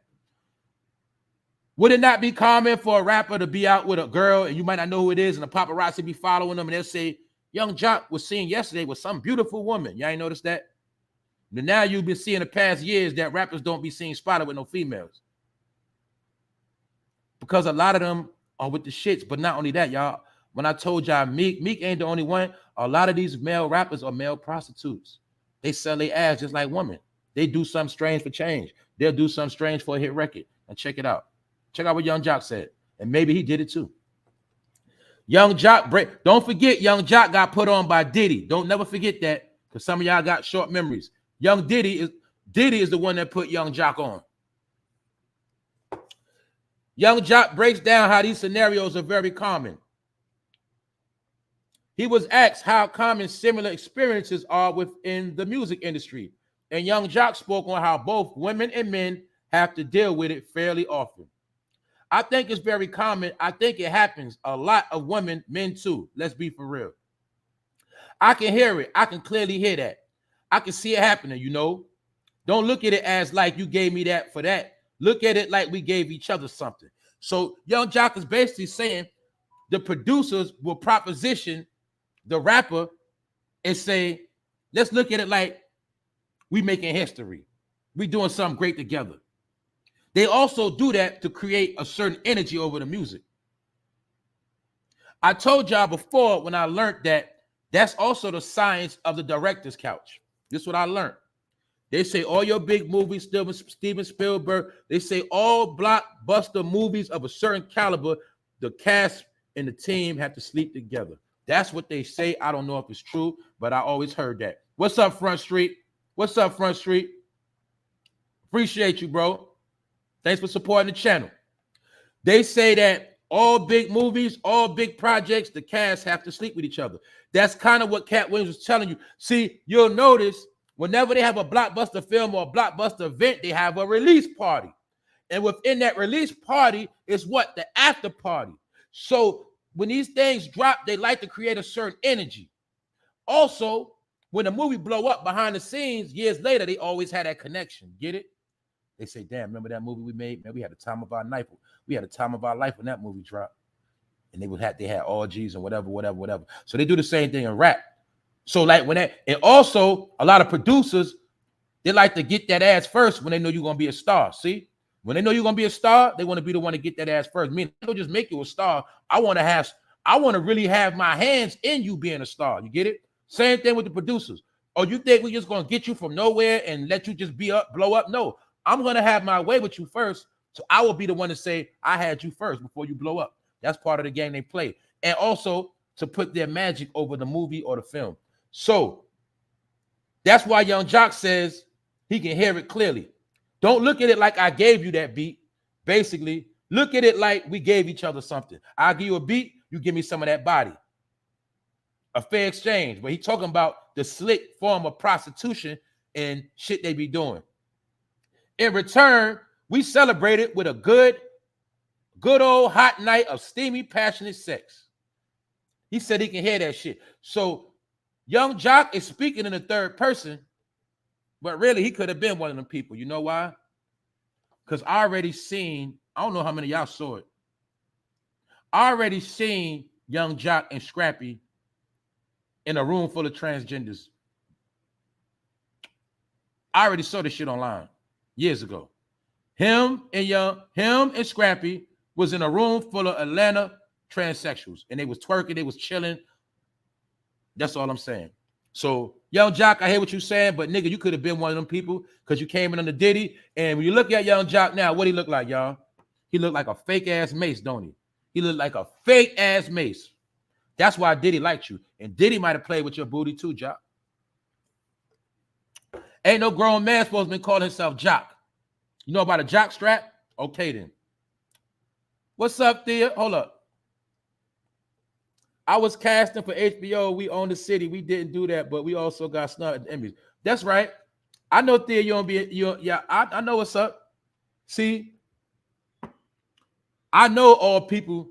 Would it not be common for a rapper to be out with a girl and you might not know who it is and the paparazzi be following them and they'll say, Young Jock was seen yesterday with some beautiful woman. Y'all ain't noticed that? But now you've been seeing the past years that rappers don't be seen spotted with no females. Because a lot of them are with the shits. But not only that, y'all, when I told y'all Meek ain't the only one, a lot of these male rappers are male prostitutes. They sell their ass just like women. They do something strange for change. They'll do something strange for a hit record. And check it out. Check out what Young Jock said. And maybe he did it too. Young Jock break. Don't forget, Young Jock got put on by Diddy. Don't never forget that, because some of y'all got short memories. Young Diddy is the one that put Young Jock on. Young Jock breaks down how these scenarios are very common. He was asked how common similar experiences are within the music industry. And Young Jock spoke on how both women and men have to deal with it fairly often. I think it's very common. I think it happens. A lot of women, men too. Let's be for real. I can hear it. I can clearly hear that. I can see it happening, you know. Don't look at it as like you gave me that for that. Look at it like we gave each other something. So Young Jock is basically saying the producers will proposition the rapper and say, let's look at it like we making history. We doing something great together. They also do that to create a certain energy over the music. I told y'all before when I learned that that's also the science of the director's couch. This is what I learned. They say all your big movies, Steven Spielberg, they say all blockbuster movies of a certain caliber, the cast and the team have to sleep together. That's what they say. I don't know if it's true, but I always heard that. What's up, Front Street? What's up, Front Street? Appreciate you, bro. Thanks for supporting the channel. They say that all big movies, all big projects, the cast have to sleep with each other. That's kind of what Cat Williams was telling you. See, you'll notice whenever they have a blockbuster film or a blockbuster event, they have a release party. And within that release party is what? The after party. So when these things drop, they like to create a certain energy. Also, when the movie blow up behind the scenes, years later, they always had that connection. Get it? They say, damn, remember that movie we made? Man, we had the time of our life. We had the time of our life when that movie dropped. And they had orgies and whatever. So they do the same thing in rap. So like and also a lot of producers, they like to get that ass first when they know you're gonna be a star. See, when they know you're gonna be a star, they want to be the one to get that ass first. I mean, I don't just make you a star. I want to really have my hands in you being a star. You get it? Same thing with the producers. Oh, you think we're just gonna get you from nowhere and let you just blow up? No. I'm going to have my way with you first, so I will be the one to say, I had you first before you blow up. That's part of the game they play. And also to put their magic over the movie or the film. So that's why Young Jock says he can hear it clearly. Don't look at it like I gave you that beat. Basically, look at it like we gave each other something. I'll give you a beat, you give me some of that body. A fair exchange. But he's talking about the slick form of prostitution and shit they be doing. In return, we celebrated with a good old hot night of steamy, passionate sex. He said he can hear that shit. So Young Jock is speaking in the third person, but really he could have been one of them people. You know why? Because I already seen, I don't know how many of y'all saw it. I already seen Young Jock and Scrappy in a room full of transgenders. I already saw this shit online years ago. Him and Scrappy was in a room full of Atlanta transsexuals, and they was twerking, they was chilling. That's all I'm saying. So, Young Jock, I hear what you're saying, but nigga, you could have been one of them people because you came in under Diddy. And when you look at Young Jock now, what he look like, y'all? He look like a fake ass Mace, don't he? He look like a fake ass Mace. That's why Diddy liked you. And Diddy might have played with your booty too, Jock. Ain't no grown man supposed to be calling himself Jock. You know about a jock strap? Okay then. What's up, Thea? Hold up. I was casting for HBO. We own the city. We didn't do that, but we also got snubbed at the Emmys. That's right. I know, Thea, you don't be. I know what's up. See, I know all people.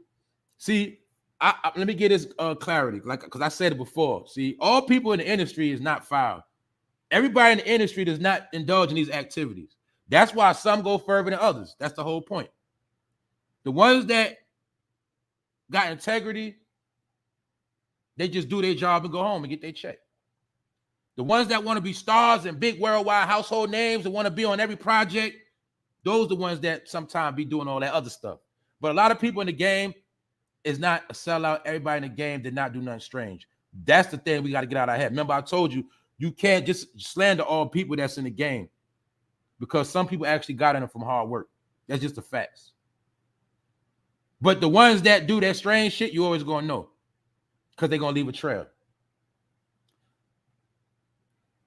See, let me get this clarity, because I said it before. See, all people in the industry is not foul. Everybody in the industry does not indulge in these activities. That's why some go further than others. That's the whole point. The ones that got integrity, they just do their job and go home and get their check. The ones that want to be stars and big worldwide household names and want to be on every project, those are the ones that sometimes be doing all that other stuff. But a lot of people in the game is not a sellout. Everybody in the game did not do nothing strange. That's the thing we got to get out of our head. Remember, I told you, you can't just slander all people that's in the game because some people actually got in it from hard work. That's just the facts. But the ones that do that strange shit, you always going to know because they're going to leave a trail.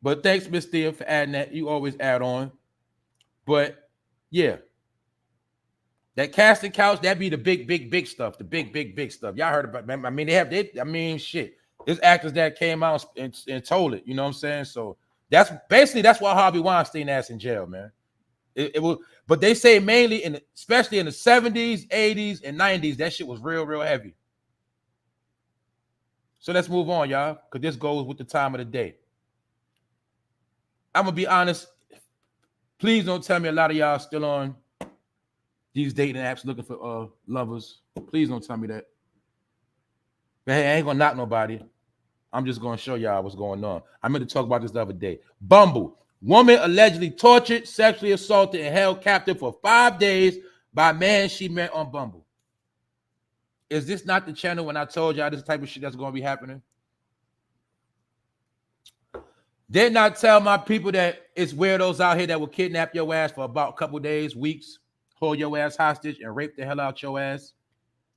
But thanks, Miss Thea, for adding that. You always add on. But, yeah. That casting couch, that be the big stuff. The big stuff. Y'all heard about it. I mean, shit. There's actors that came out and told it. You know what I'm saying? So, that's why Harvey Weinstein ass in jail, man. It was, but they say mainly, especially in the 70s, 80s, and 90s, that shit was real heavy. So let's move on, y'all, because this goes with the time of the day. I'm going to be honest. Please don't tell me a lot of y'all still on these dating apps looking for lovers. Please don't tell me that. But hey, I ain't going to knock nobody. I'm just going to show y'all what's going on. I meant to talk about this the other day. Bumble. Woman allegedly tortured, sexually assaulted, and held captive for 5 days by a man she met on Bumble. Is this not the channel when I told y'all this type of shit that's going to be happening? Did not tell my people that it's weirdos out here that will kidnap your ass for about a couple days, weeks, hold your ass hostage, and rape the hell out your ass,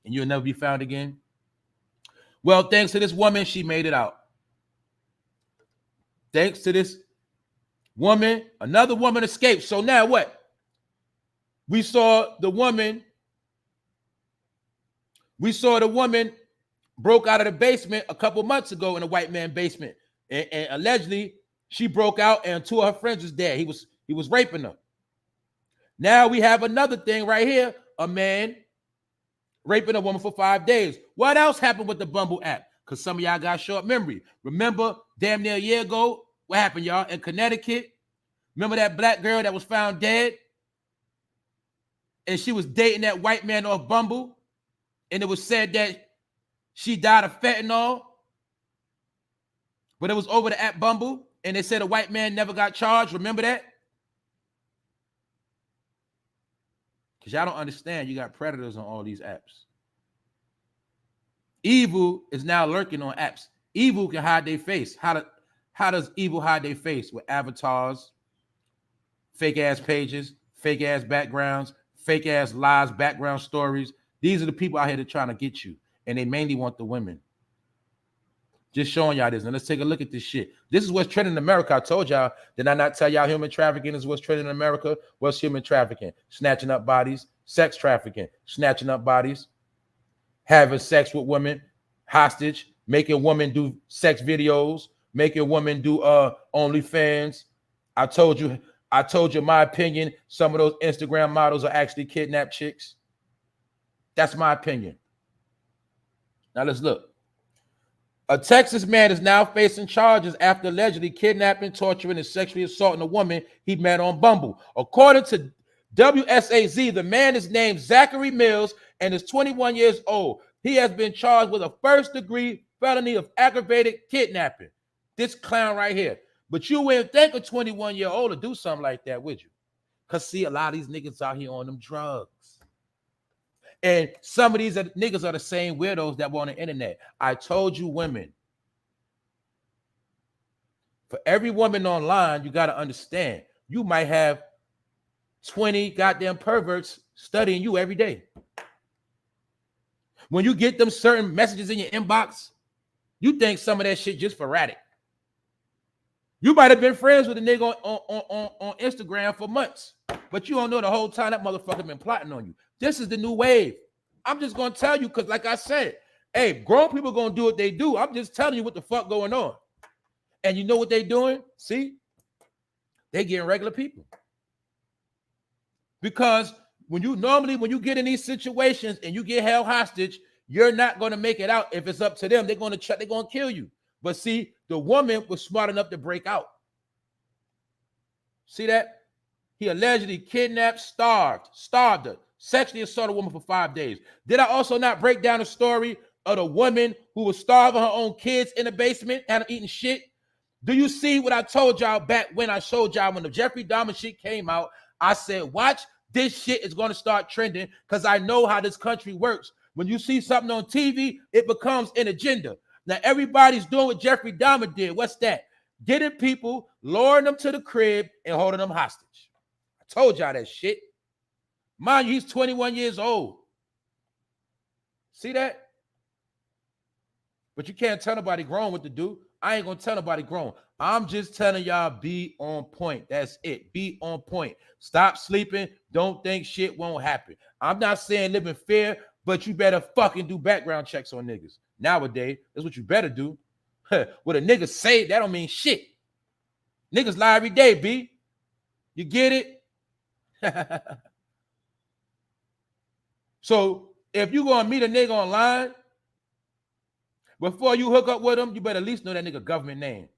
and you'll never be found again? Well, thanks to this woman, she made it out. Thanks to this woman, another woman escaped. So now what? We saw the woman broke out of the basement a couple months ago in a white man basement. And allegedly, she broke out and two of her friends was dead. He was raping her. Now we have another thing right here. A man raping a woman for 5 days. What else happened with the Bumble app? Because some of y'all got short memory. Remember, damn near a year ago, what happened, y'all? In Connecticut, remember that black girl that was found dead? And she was dating that white man off Bumble? And it was said that she died of fentanyl? But it was over the app Bumble, and they said a white man never got charged. Remember that? Because y'all don't understand, you got predators on all these apps. Evil is now lurking on apps. Evil can hide their face. How does evil hide their face? With avatars, fake-ass pages, fake-ass backgrounds, fake-ass lies, background stories. These are the people out here that are trying to get you, and they mainly want the women. Just showing y'all this. And let's take a look at this shit. This is what's trending in America. I told y'all, did I not tell y'all human trafficking is what's trending in America? What's human trafficking? Snatching up bodies. Sex trafficking. Snatching up bodies. Having sex with women. Hostage. Making women do sex videos. Making women do OnlyFans. I told you my opinion. Some of those Instagram models are actually kidnapped chicks. That's my opinion. Now let's look. A Texas man is now facing charges after allegedly kidnapping, torturing, and sexually assaulting a woman he met on Bumble. According to WSAZ, the man is named Zachary Mills and is 21 years old. He has been charged with a first-degree felony of aggravated kidnapping. This clown right here. But you wouldn't think a 21-year-old to do something like that, would you? Because see, a lot of these niggas out here on them drugs. And some of these niggas are the same weirdos that were on the internet. I told you, women. For every woman online, you got to understand, you might have 20 goddamn perverts studying you every day. When you get them certain messages in your inbox, you think some of that shit just sporadic. You might have been friends with a nigga on Instagram for months, but you don't know the whole time that motherfucker been plotting on you. This is the new wave. I'm just going to tell you because like I said, hey, grown people going to do what they do. I'm just telling you what the fuck going on. And you know what they doing? See? They getting regular people. Because when you get in these situations and you get held hostage, you're not going to make it out if it's up to them. They're going to kill you. But see, the woman was smart enough to break out. See that? He allegedly kidnapped, starved her, sexually assaulted a woman for 5 days. Did I also not break down the story of the woman who was starving her own kids in the basement and eating shit? Do you see what I told y'all back when I showed y'all when the Jeffrey Dahmer shit came out? I said, watch, this shit is going to start trending because I know how this country works. When you see something on TV, it becomes an agenda. Now, everybody's doing what Jeffrey Dahmer did. What's that? Getting people, luring them to the crib, and holding them hostage. I told y'all that shit. Mind you, he's 21 years old. See that? But you can't tell nobody grown what to do. I ain't going to tell nobody grown. I'm just telling y'all be on point. That's it. Be on point. Stop sleeping. Don't think shit won't happen. I'm not saying live in fear, but you better fucking do background checks on niggas. Nowadays, that's what you better do. What a nigga say, that don't mean shit. Niggas lie every day, B. You get it? So if you gonna meet a nigga online, before you hook up with him, you better at least know that nigga government name.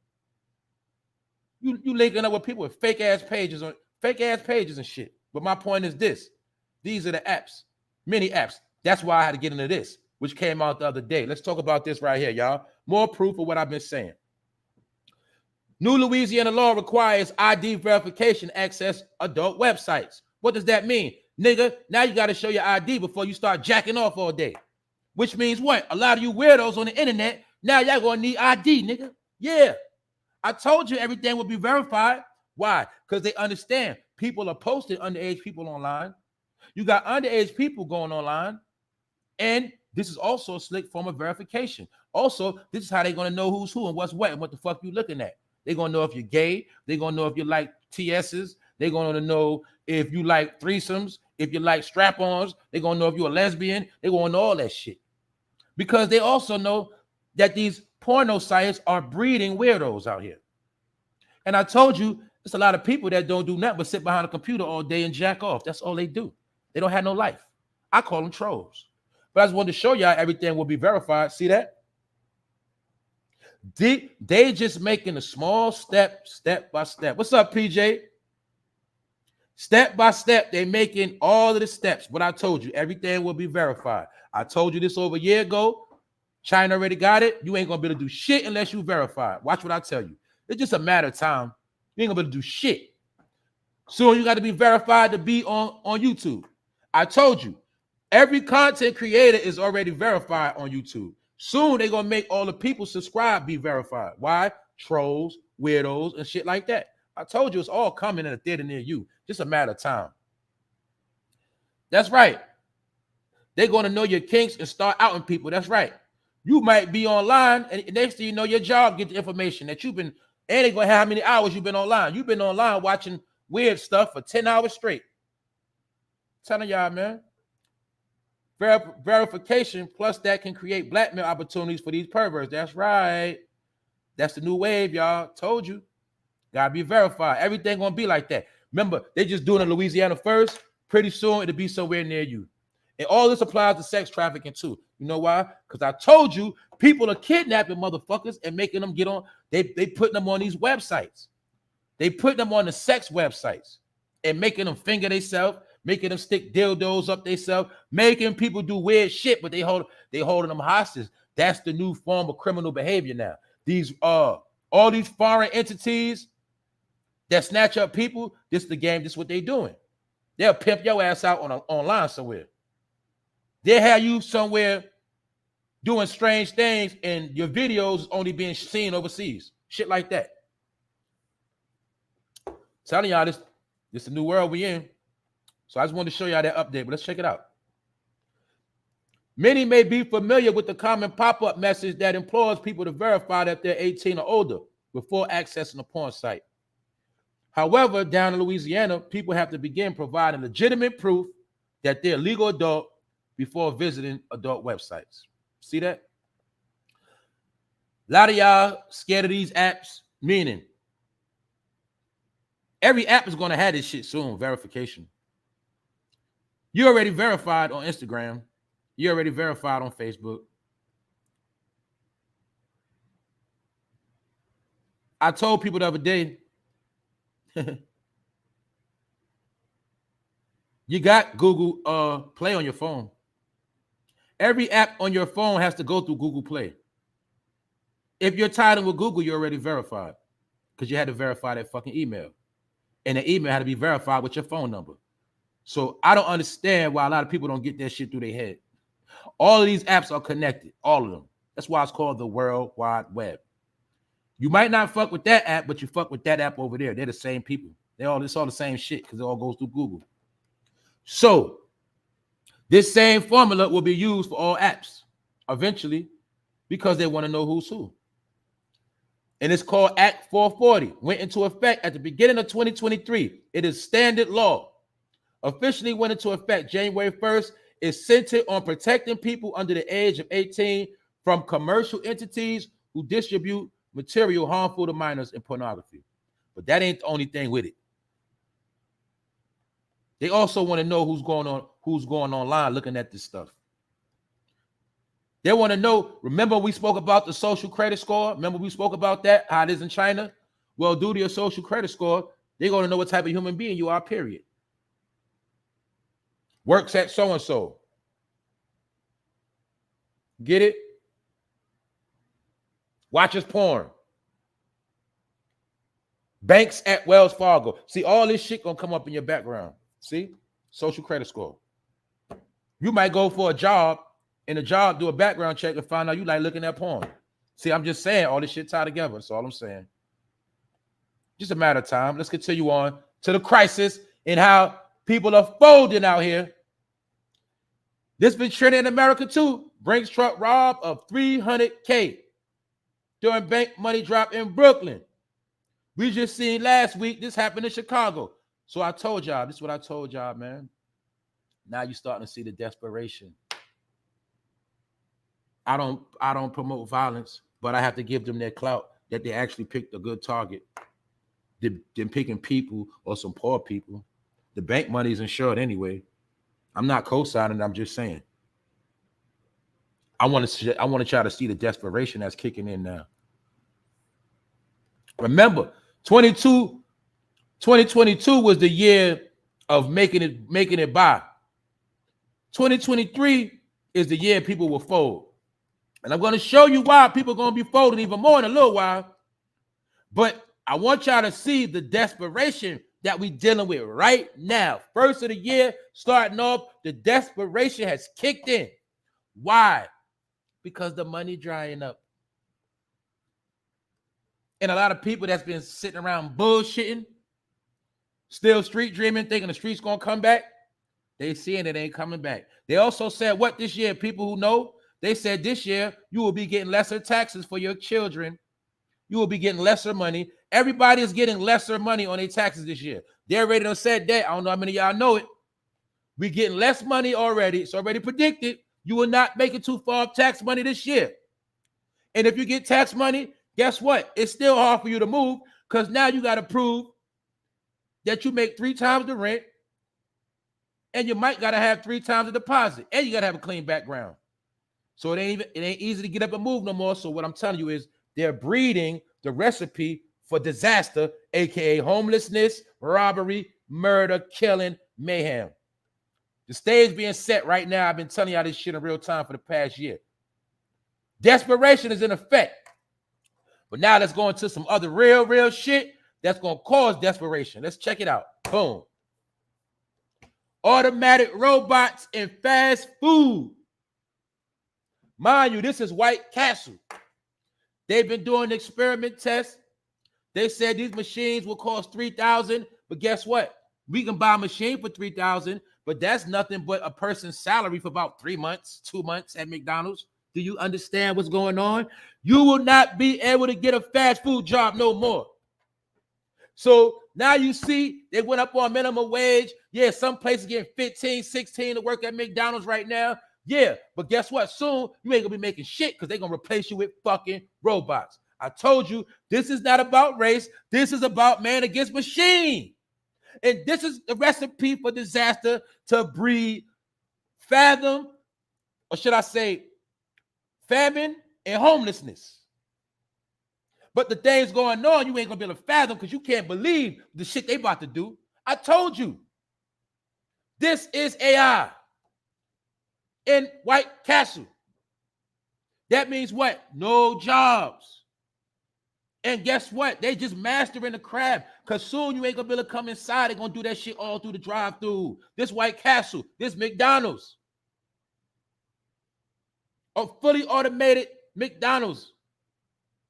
You linking up with people with fake ass pages and shit. But my point is this: these are the apps, many apps. That's why I had to get into this, which came out the other day. Let's talk about this right here, y'all. More proof of what I've been saying. New Louisiana law requires ID verification to access adult websites. What does that mean? Nigga, now you got to show your ID before you start jacking off all day. Which means what? A lot of you weirdos on the internet, now y'all going to need ID, nigga. Yeah. I told you everything will be verified. Why? Because they understand people are posting underage people online. You got underage people going online. And this is also a slick form of verification. Also, this is how they're going to know who's who and what's what and what the fuck you looking at. They're going to know if you're gay. They're going to know if you like TSs. They're going to know if you like threesomes, if you like strap-ons. They're going to know if you're a lesbian. They're going to know all that shit. Because they also know that these porno sites are breeding weirdos out here. And I told you, there's a lot of people that don't do nothing but sit behind a computer all day and jack off. That's all they do. They don't have no life. I call them trolls. But I just wanted to show y'all everything will be verified. See that? They just making a small step by step. What's up, PJ? Step by step, they making all of the steps. What I told you, everything will be verified. I told you this over a year ago. China already got it. You ain't gonna be able to do shit unless you verify it. Watch what I tell you. It's just a matter of time. You ain't gonna be able to do shit. Soon you got to be verified to be on YouTube. I told you, every content creator is already verified on YouTube. Soon they're gonna make all the people subscribe be verified. Why? Trolls, weirdos, and shit like that. I told you it's all coming in a theater near you. Just a matter of time. That's right. They're going to know your kinks and start outing people. That's right. You might be online, and next thing you know, your job get the information that you've been, and they're going to have how many hours you've been online. You've been online watching weird stuff for 10 hours straight. I'm telling y'all, man. Verification plus that can create blackmail opportunities for these perverts. That's right. That's the new wave, y'all. Told you. Gotta be verified. Everything gonna be like that. Remember, they just doing it in Louisiana first. Pretty soon it'll be somewhere near you. And all this applies to sex trafficking too. You know why? Because I told you people are kidnapping motherfuckers and making them get on. They putting them on these websites. They put them on the sex websites and making them finger themselves, making them stick dildos up themselves, making people do weird shit, but they holding them hostage. That's the new form of criminal behavior now. These All these foreign entities that snatch up people, this is the game, this is what they doing. They'll pimp your ass out online somewhere. They'll have you somewhere doing strange things and your videos only being seen overseas. Shit like that. Telling y'all this is the new world we in. So I just wanted to show y'all that update, but let's check it out. Many may be familiar with the common pop-up message that implores people to verify that they're 18 or older before accessing a porn site. However, down in Louisiana, people have to begin providing legitimate proof that they're a legal adult before visiting adult websites. See that? A lot of y'all scared of these apps, meaning every app is going to have this shit soon, verification. You already verified on Instagram. You already verified on Facebook. I told people the other day, you got Google Play on your phone. Every app on your phone has to go through Google Play. If you're tied in with Google, you're already verified because you had to verify that fucking email. And the email had to be verified with your phone number. So I don't understand why a lot of people don't get that shit through their head. All of these apps are connected, all of them. That's why it's called the World Wide Web. You might not fuck with that app, but you fuck with that app over there. They're the same people. It's all the same shit because it all goes through Google. So this same formula will be used for all apps eventually because they want to know who's who. And it's called Act 440. Went into effect at the beginning of 2023. It is standard law. Officially went into effect January 1st. It's centered on protecting people under the age of 18 from commercial entities who distribute material harmful to minors and pornography. But that ain't the only thing with it. They also want to know who's going online looking at this stuff. They want to know, remember we spoke about the social credit score? Remember we spoke about that, how it is in China? Well, due to your social credit score, they're going to know what type of human being you are, period. Works at so-and-so. Get it? Watches porn. Banks at Wells Fargo. See, all this shit gonna come up in your background. See? Social credit score. You might go for a job, and the job do a background check and find out you like looking at porn. See, I'm just saying all this shit tied together. That's all I'm saying. Just a matter of time. Let's continue on to the crisis and how people are folding out here. This been trending in America too. Brinks truck rob of $300K during bank money drop in Brooklyn. We just seen last week this happened in Chicago. So I told y'all, this is what I told y'all, man. Now you're starting to see the desperation. I don't promote violence, but I have to give them their clout that they actually picked a good target than picking people or some poor people. The bank money is insured anyway. I'm not co-signing, I'm just saying. I want to try to see the desperation that's kicking in now. Remember, 2022 was the year of making it by. 2023 is the year people will fold. And I'm going to show you why people are going to be folding even more in a little while. But I want y'all to see the desperation that we're dealing with right now. First of the year, starting off, the desperation has kicked in. Why? Because the money drying up. And a lot of people that's been sitting around bullshitting, still street dreaming, thinking the street's going to come back, they seeing it ain't coming back. They also said what this year? People who know, they said this year you will be getting lesser taxes for your children. You will be getting lesser money. Everybody is getting lesser money on their taxes this year. They already done said that. I don't know how many of y'all know it. We're getting less money already. It's already predicted. You will not make it too far of tax money this year. And if you get tax money, guess what? It's still hard for you to move because now you got to prove that you make 3 times the rent and you might got to have 3 times the deposit and you got to have a clean background. So it ain't easy to get up and move no more. So what I'm telling you is they're breeding the recipe for disaster, aka homelessness, robbery, murder, killing, mayhem. The stage being set right now. I've been telling y'all this shit in real time for the past year. Desperation is in effect. But now let's go into some other real shit that's going to cause desperation. Let's check it out. Boom. Automatic robots in fast food. Mind you, this is White Castle. They've been doing experiment tests. They said these machines will cost $3,000, but guess what? We can buy a machine for $3,000, but that's nothing but a person's salary for about 3 months, 2 months at McDonald's. Do you understand what's going on? You will not be able to get a fast food job no more. So now you see they went up on minimum wage. Yeah, some places getting 15, 16 to work at McDonald's right now. Yeah, but guess what? Soon you ain't gonna be making shit because they're gonna replace you with fucking robots. I told you this is not about race. This is about man against machine. And this is the recipe for disaster to breed fathom, or should I say, famine and homelessness. But the things going on, you ain't gonna be able to fathom because you can't believe the shit they about to do. I told you. This is AI in White Castle. That means what? No jobs. And guess what? They just mastering the craft because soon you ain't gonna be able to come inside. They're gonna do that shit all through the drive-thru. This White Castle, this McDonald's. A fully automated McDonald's.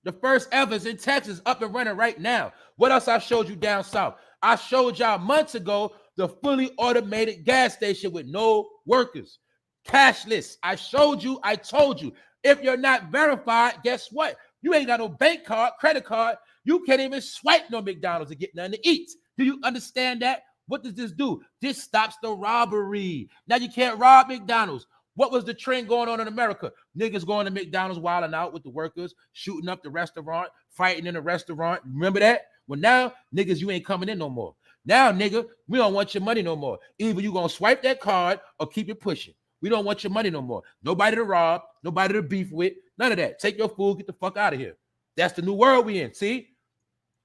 The first ever is in Texas, up and running right now. What else I showed you down south? I showed y'all months ago the fully automated gas station with no workers. Cashless. I showed you, I told you. If you're not verified, guess what? You ain't got no bank card, credit card. You can't even swipe no McDonald's to get nothing to eat. Do you understand that? What does this do? This stops the robbery. Now you can't rob McDonald's. What was the trend going on in America? Niggas going to McDonald's, wilding out with the workers, shooting up the restaurant, fighting in the restaurant. Remember that? Well, now, niggas, you ain't coming in no more. Now, nigga, we don't want your money no more. Either you going to swipe that card or keep it pushing. We don't want your money no more. Nobody to rob, nobody to beef with, none of that. Take your food, get the fuck out of here. That's the new world we in, see?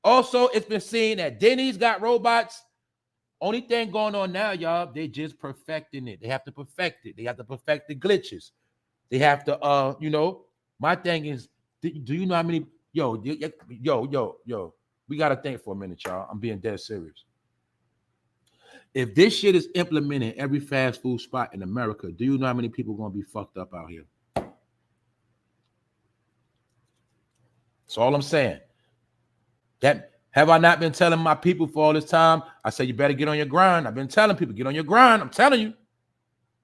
Also, it's been seen that Denny's got robots. Only thing going on now, y'all, they just perfecting it. They have to perfect it. They have to perfect the glitches. They have to, my thing is, do you know how many, yo, we got to think for a minute, y'all. I'm being dead serious. If this shit is implemented in every fast food spot in America, do you know how many people are going to be fucked up out here? That's all I'm saying. That have I not been telling my people for all this time? I say you better get on your grind. I've been telling people, get on your grind. I'm telling you.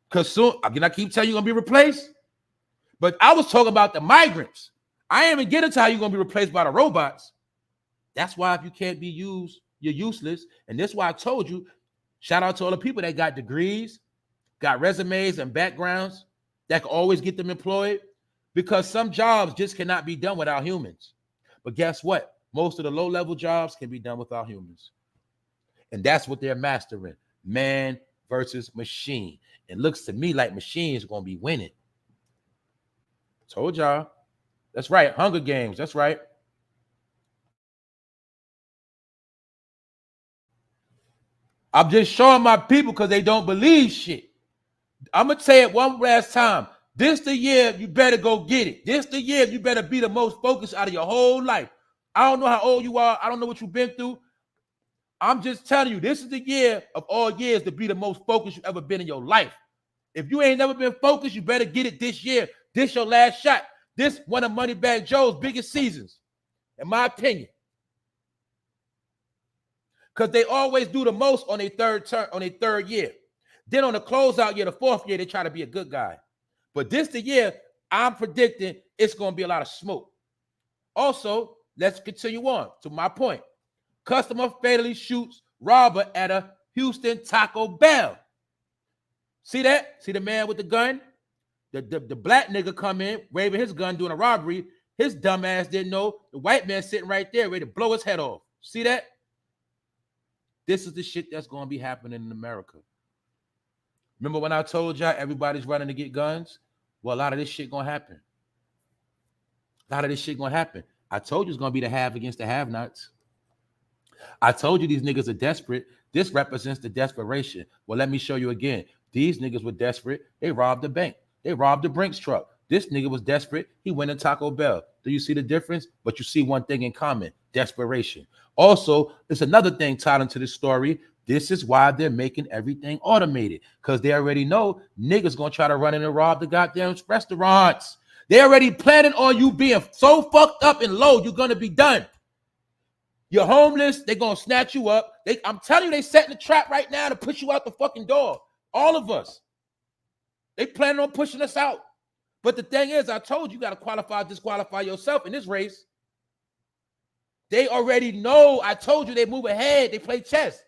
Because soon, again, I keep telling you you're going to be replaced. But I was talking about the migrants. I ain't even get into how you're going to be replaced by the robots. That's why if you can't be used, you're useless. And that's why I told you, shout out to all the people that got degrees, got resumes and backgrounds that can always get them employed, because some jobs just cannot be done without humans. But guess what? Most of the low-level jobs can be done without humans. And that's what they're mastering, man versus machine. It looks to me like machines are going to be winning. Told y'all. That's right. Hunger Games. That's right. I'm just showing my people because they don't believe shit. I'm going to say it one last time. This the year you better go get it. This the year you better be the most focused out of your whole life. I don't know how old you are. I don't know what you've been through. I'm just telling you, this is the year of all years to be the most focused you've ever been in your life. If you ain't never been focused, you better get it this year. This your last shot. This one of Moneybagg Joe's biggest seasons, in my opinion. Because they always do the most on their third year. Then on the closeout year, the fourth year, they try to be a good guy. But this the year, I'm predicting it's going to be a lot of smoke. Also, let's continue on to my point. Customer fatally shoots robber at a Houston Taco Bell. See that? See the man with the gun? The black nigga come in, waving his gun, doing a robbery. His dumb ass didn't know the white man sitting right there, ready to blow his head off. See that? This is the shit that's going to be happening in America. Remember when I told y'all everybody's running to get guns? Well, a lot of this shit going to happen. A lot of this shit going to happen. I told you it's going to be the have against the have-nots. I told you these niggas are desperate. This represents the desperation. Well, let me show you again. These niggas were desperate. They robbed the bank. They robbed the Brinks truck. This nigga was desperate. He went to Taco Bell. Do you see the difference? But you see one thing in common: desperation. Also, there's another thing tied into this story. This is why they're making everything automated, because they already know niggas gonna try to run in and rob the goddamn restaurants. They already planning on you being so fucked up and low, you're gonna be done. You're homeless, they're gonna snatch you up. I'm telling you, they setting the trap right now to push you out the fucking door. All of us. They planning on pushing us out. But the thing is, I told you, you got to qualify, disqualify yourself in this race. They already know. I told you they move ahead. They play chess.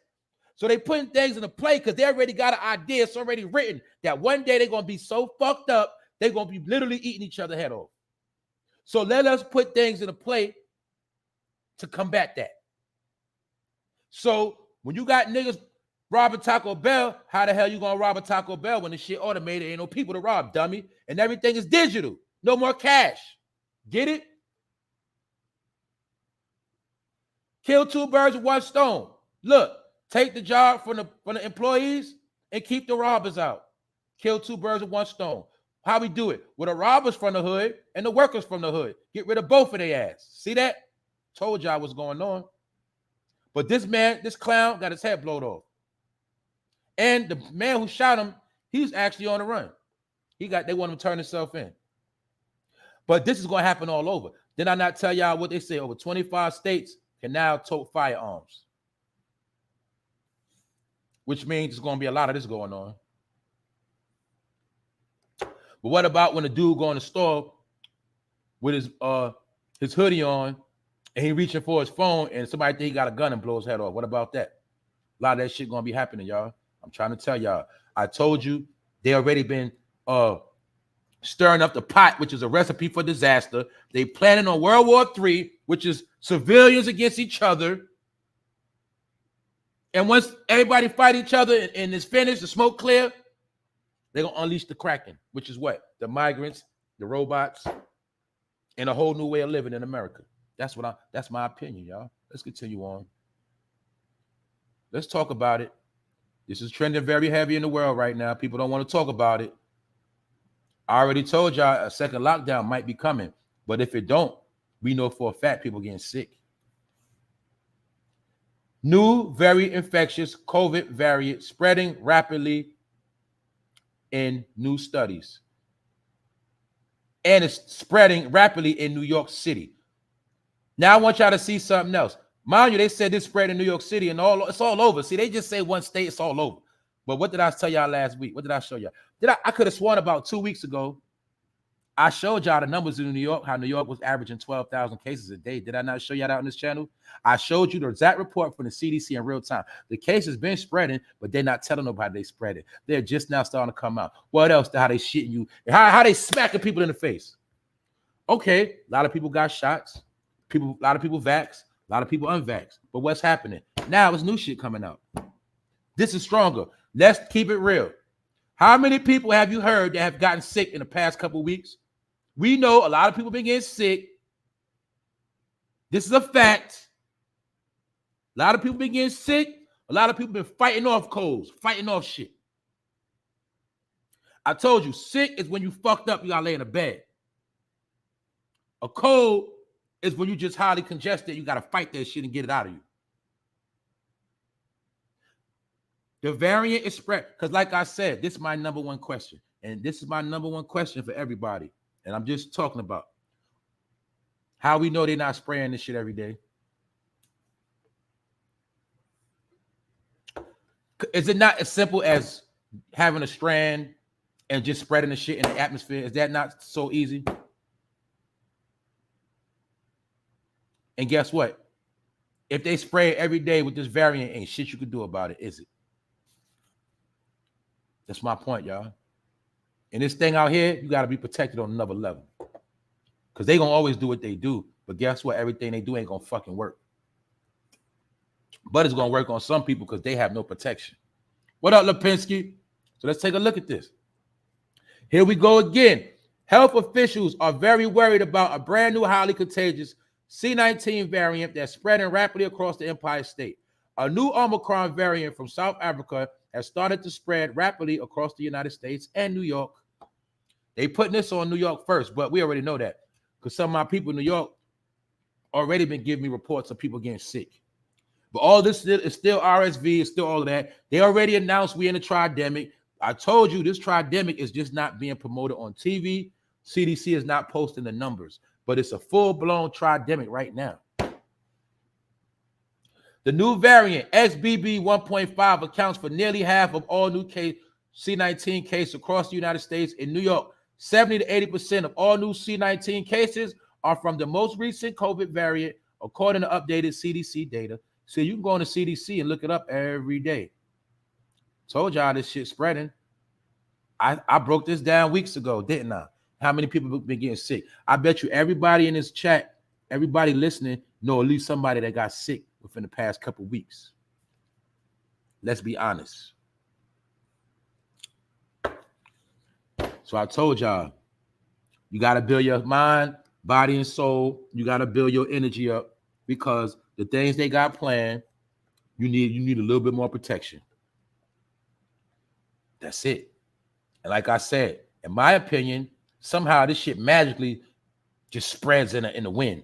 So they putting things into play because they already got an idea. It's already written that one day they're going to be so fucked up, they're going to be literally eating each other head off. So let us put things into play to combat that. So when you got niggas robbing Taco Bell, how the hell you going to rob a Taco Bell when the shit automated? Ain't no people to rob, dummy. And everything is digital. No more cash. Get it? Kill two birds with one stone. Look, take the job from the employees and keep the robbers out. Kill two birds with one stone. How we do it? With the robbers from the hood and the workers from the hood. Get rid of both of their ass. See that? Told y'all what's going on. But this man, this clown, got his head blown off. And the man who shot him, he's actually on the run. They want him to turn himself in. But this is going to happen all over. Did I not tell y'all what they say? Over 25 states can now tote firearms. Which means there's going to be a lot of this going on. But what about when a dude go in the store with his hoodie on and he reaching for his phone and somebody think he got a gun and blow his head off? What about that? A lot of that shit going to be happening, y'all. I'm trying to tell y'all. I told you they already been stirring up the pot, which is a recipe for disaster. They planning on World War III, which is civilians against each other. And once everybody fight each other and it's finished, the smoke clear, they're going to unleash the Kraken, which is what? The migrants, the robots, and a whole new way of living in America. That's my opinion, y'all. Let's continue on. Let's talk about it. This is trending very heavy in the world right now. People don't want to talk about it. I already told y'all a second lockdown might be coming. But if it don't, we know for a fact people getting sick. New, very infectious COVID variant spreading rapidly in new studies. And it's spreading rapidly in New York City. Now I want y'all to see something else. Mind you, they said this spread in New York City and it's all over. See, they just say one state, it's all over. But what did I tell y'all last week? What did I show y'all? I could have sworn about 2 weeks ago, I showed y'all the numbers in New York, how New York was averaging 12,000 cases a day. Did I not show y'all that on this channel? I showed you the exact report from the CDC in real time. The case has been spreading, but they're not telling nobody they spread it. They're just now starting to come out. What else? How they shitting you? How they smacking people in the face? Okay, a lot of people got shots. A lot of people vaxxed. A lot of people unvaxxed. But what's happening? Now it's new shit coming out. This is stronger. Let's keep it real. How many people have you heard that have gotten sick in the past couple of weeks? We know a lot of people been getting sick. This is a fact. A lot of people been getting sick. A lot of people been fighting off colds, fighting off shit. I told you, sick is when you fucked up, you gotta lay in a bed. A cold is when you just highly congested, you gotta fight that shit and get it out of you. The variant is spread, because like I said, this is my number one question. And this is my number one question for everybody. And I'm just talking about how we know they're not spraying this shit every day. Is it not as simple as having a strand and just spreading the shit in the atmosphere? Is that not so easy? And guess what? If they spray it every day with this variant, ain't shit you can do about it, is it? That's my point, y'all. And this thing out here, you got to be protected on another level. Because they going to always do what they do. But guess what? Everything they do ain't going to fucking work. But it's going to work on some people because they have no protection. What up, Lipinski? So let's take a look at this. Here we go again. Health officials are very worried about a brand new highly contagious C19 variant that's spreading rapidly across the Empire State. A new Omicron variant from South Africa has started to spread rapidly across the United States and New York. They putting this on New York first, but we already know that. because some of my people in New York already been giving me reports of people getting sick. But all this is still RSV, it's still all of that. They already announced we're in a tridemic. I told you this tridemic is just not being promoted on TV. CDC is not posting the numbers, but it's a full-blown tridemic right now. The new variant, XBB 1.5, accounts for nearly half of all new C19 cases across the United States. In New York, 70 to 80% of all new C19 cases are from the most recent COVID variant, according to updated CDC data. So you can go on the CDC and look it up every day. Told y'all this shit spreading. I broke this down weeks ago, didn't I? How many people have been getting sick? I bet you everybody in this chat, everybody listening, know at least somebody that got sick within the past couple weeks. Let's be honest. So I told y'all, you got to build your mind, body, and soul. You got to build your energy up, because the things they got planned, you need a little bit more protection. That's it. And like I said, in my opinion, somehow this shit magically just spreads in the wind.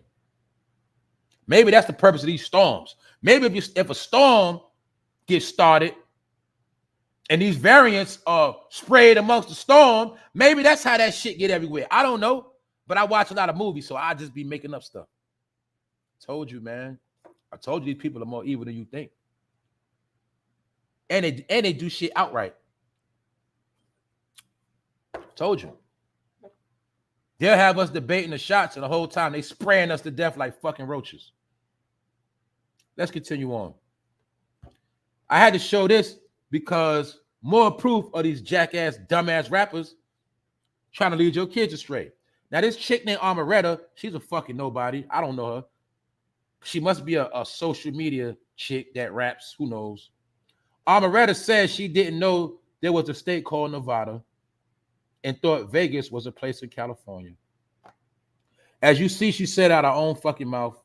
Maybe that's the purpose of these storms. Maybe if a storm gets started and these variants are sprayed amongst the storm, maybe that's how that shit get everywhere. I don't know, but I watch a lot of movies, so I just be making up stuff. Told you, man. I told you these people are more evil than you think. And they do shit outright. Told you. They'll have us debating the shots, and the whole time they spraying us to death like fucking roaches. Let's continue on. I had to show this because more proof of these jackass, dumbass rappers trying to lead your kids astray. Now, this chick named Amaretta, she's a fucking nobody. I don't know her. She must be a social media chick that raps. Who knows? Amaretta says she didn't know there was a state called Nevada and thought Vegas was a place in California. As you see, she said out her own fucking mouth,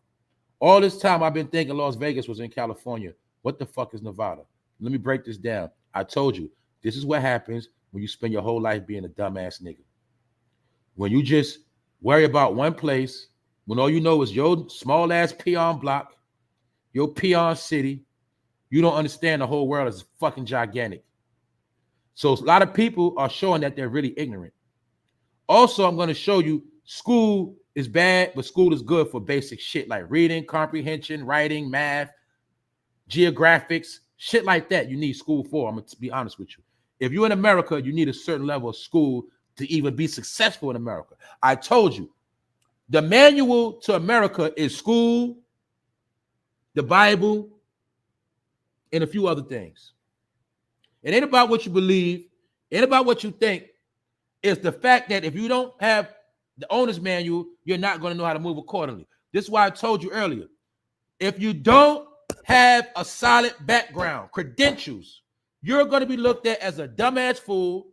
all this time I've been thinking Las Vegas was in California. What the fuck is Nevada? Let me break this down. I told you, this is what happens when you spend your whole life being a dumbass nigga. When you just worry about one place, when all you know is your small ass peon block, your peon city, you don't understand the whole world is fucking gigantic. So a lot of people are showing that they're really ignorant. Also, I'm going to show you school is bad, but school is good for basic shit like reading, comprehension, writing, math, geographics, shit like that. You need school for. I'm going to be honest with you. If you're in America, you need a certain level of school to even be successful in America. I told you, the manual to America is school, the Bible, and a few other things. It ain't about what you believe, it ain't about what you think. It's the fact that if you don't have the owner's manual, you're not going to know how to move accordingly. This is why I told you earlier. If you don't have a solid background, credentials, you're going to be looked at as a dumbass fool,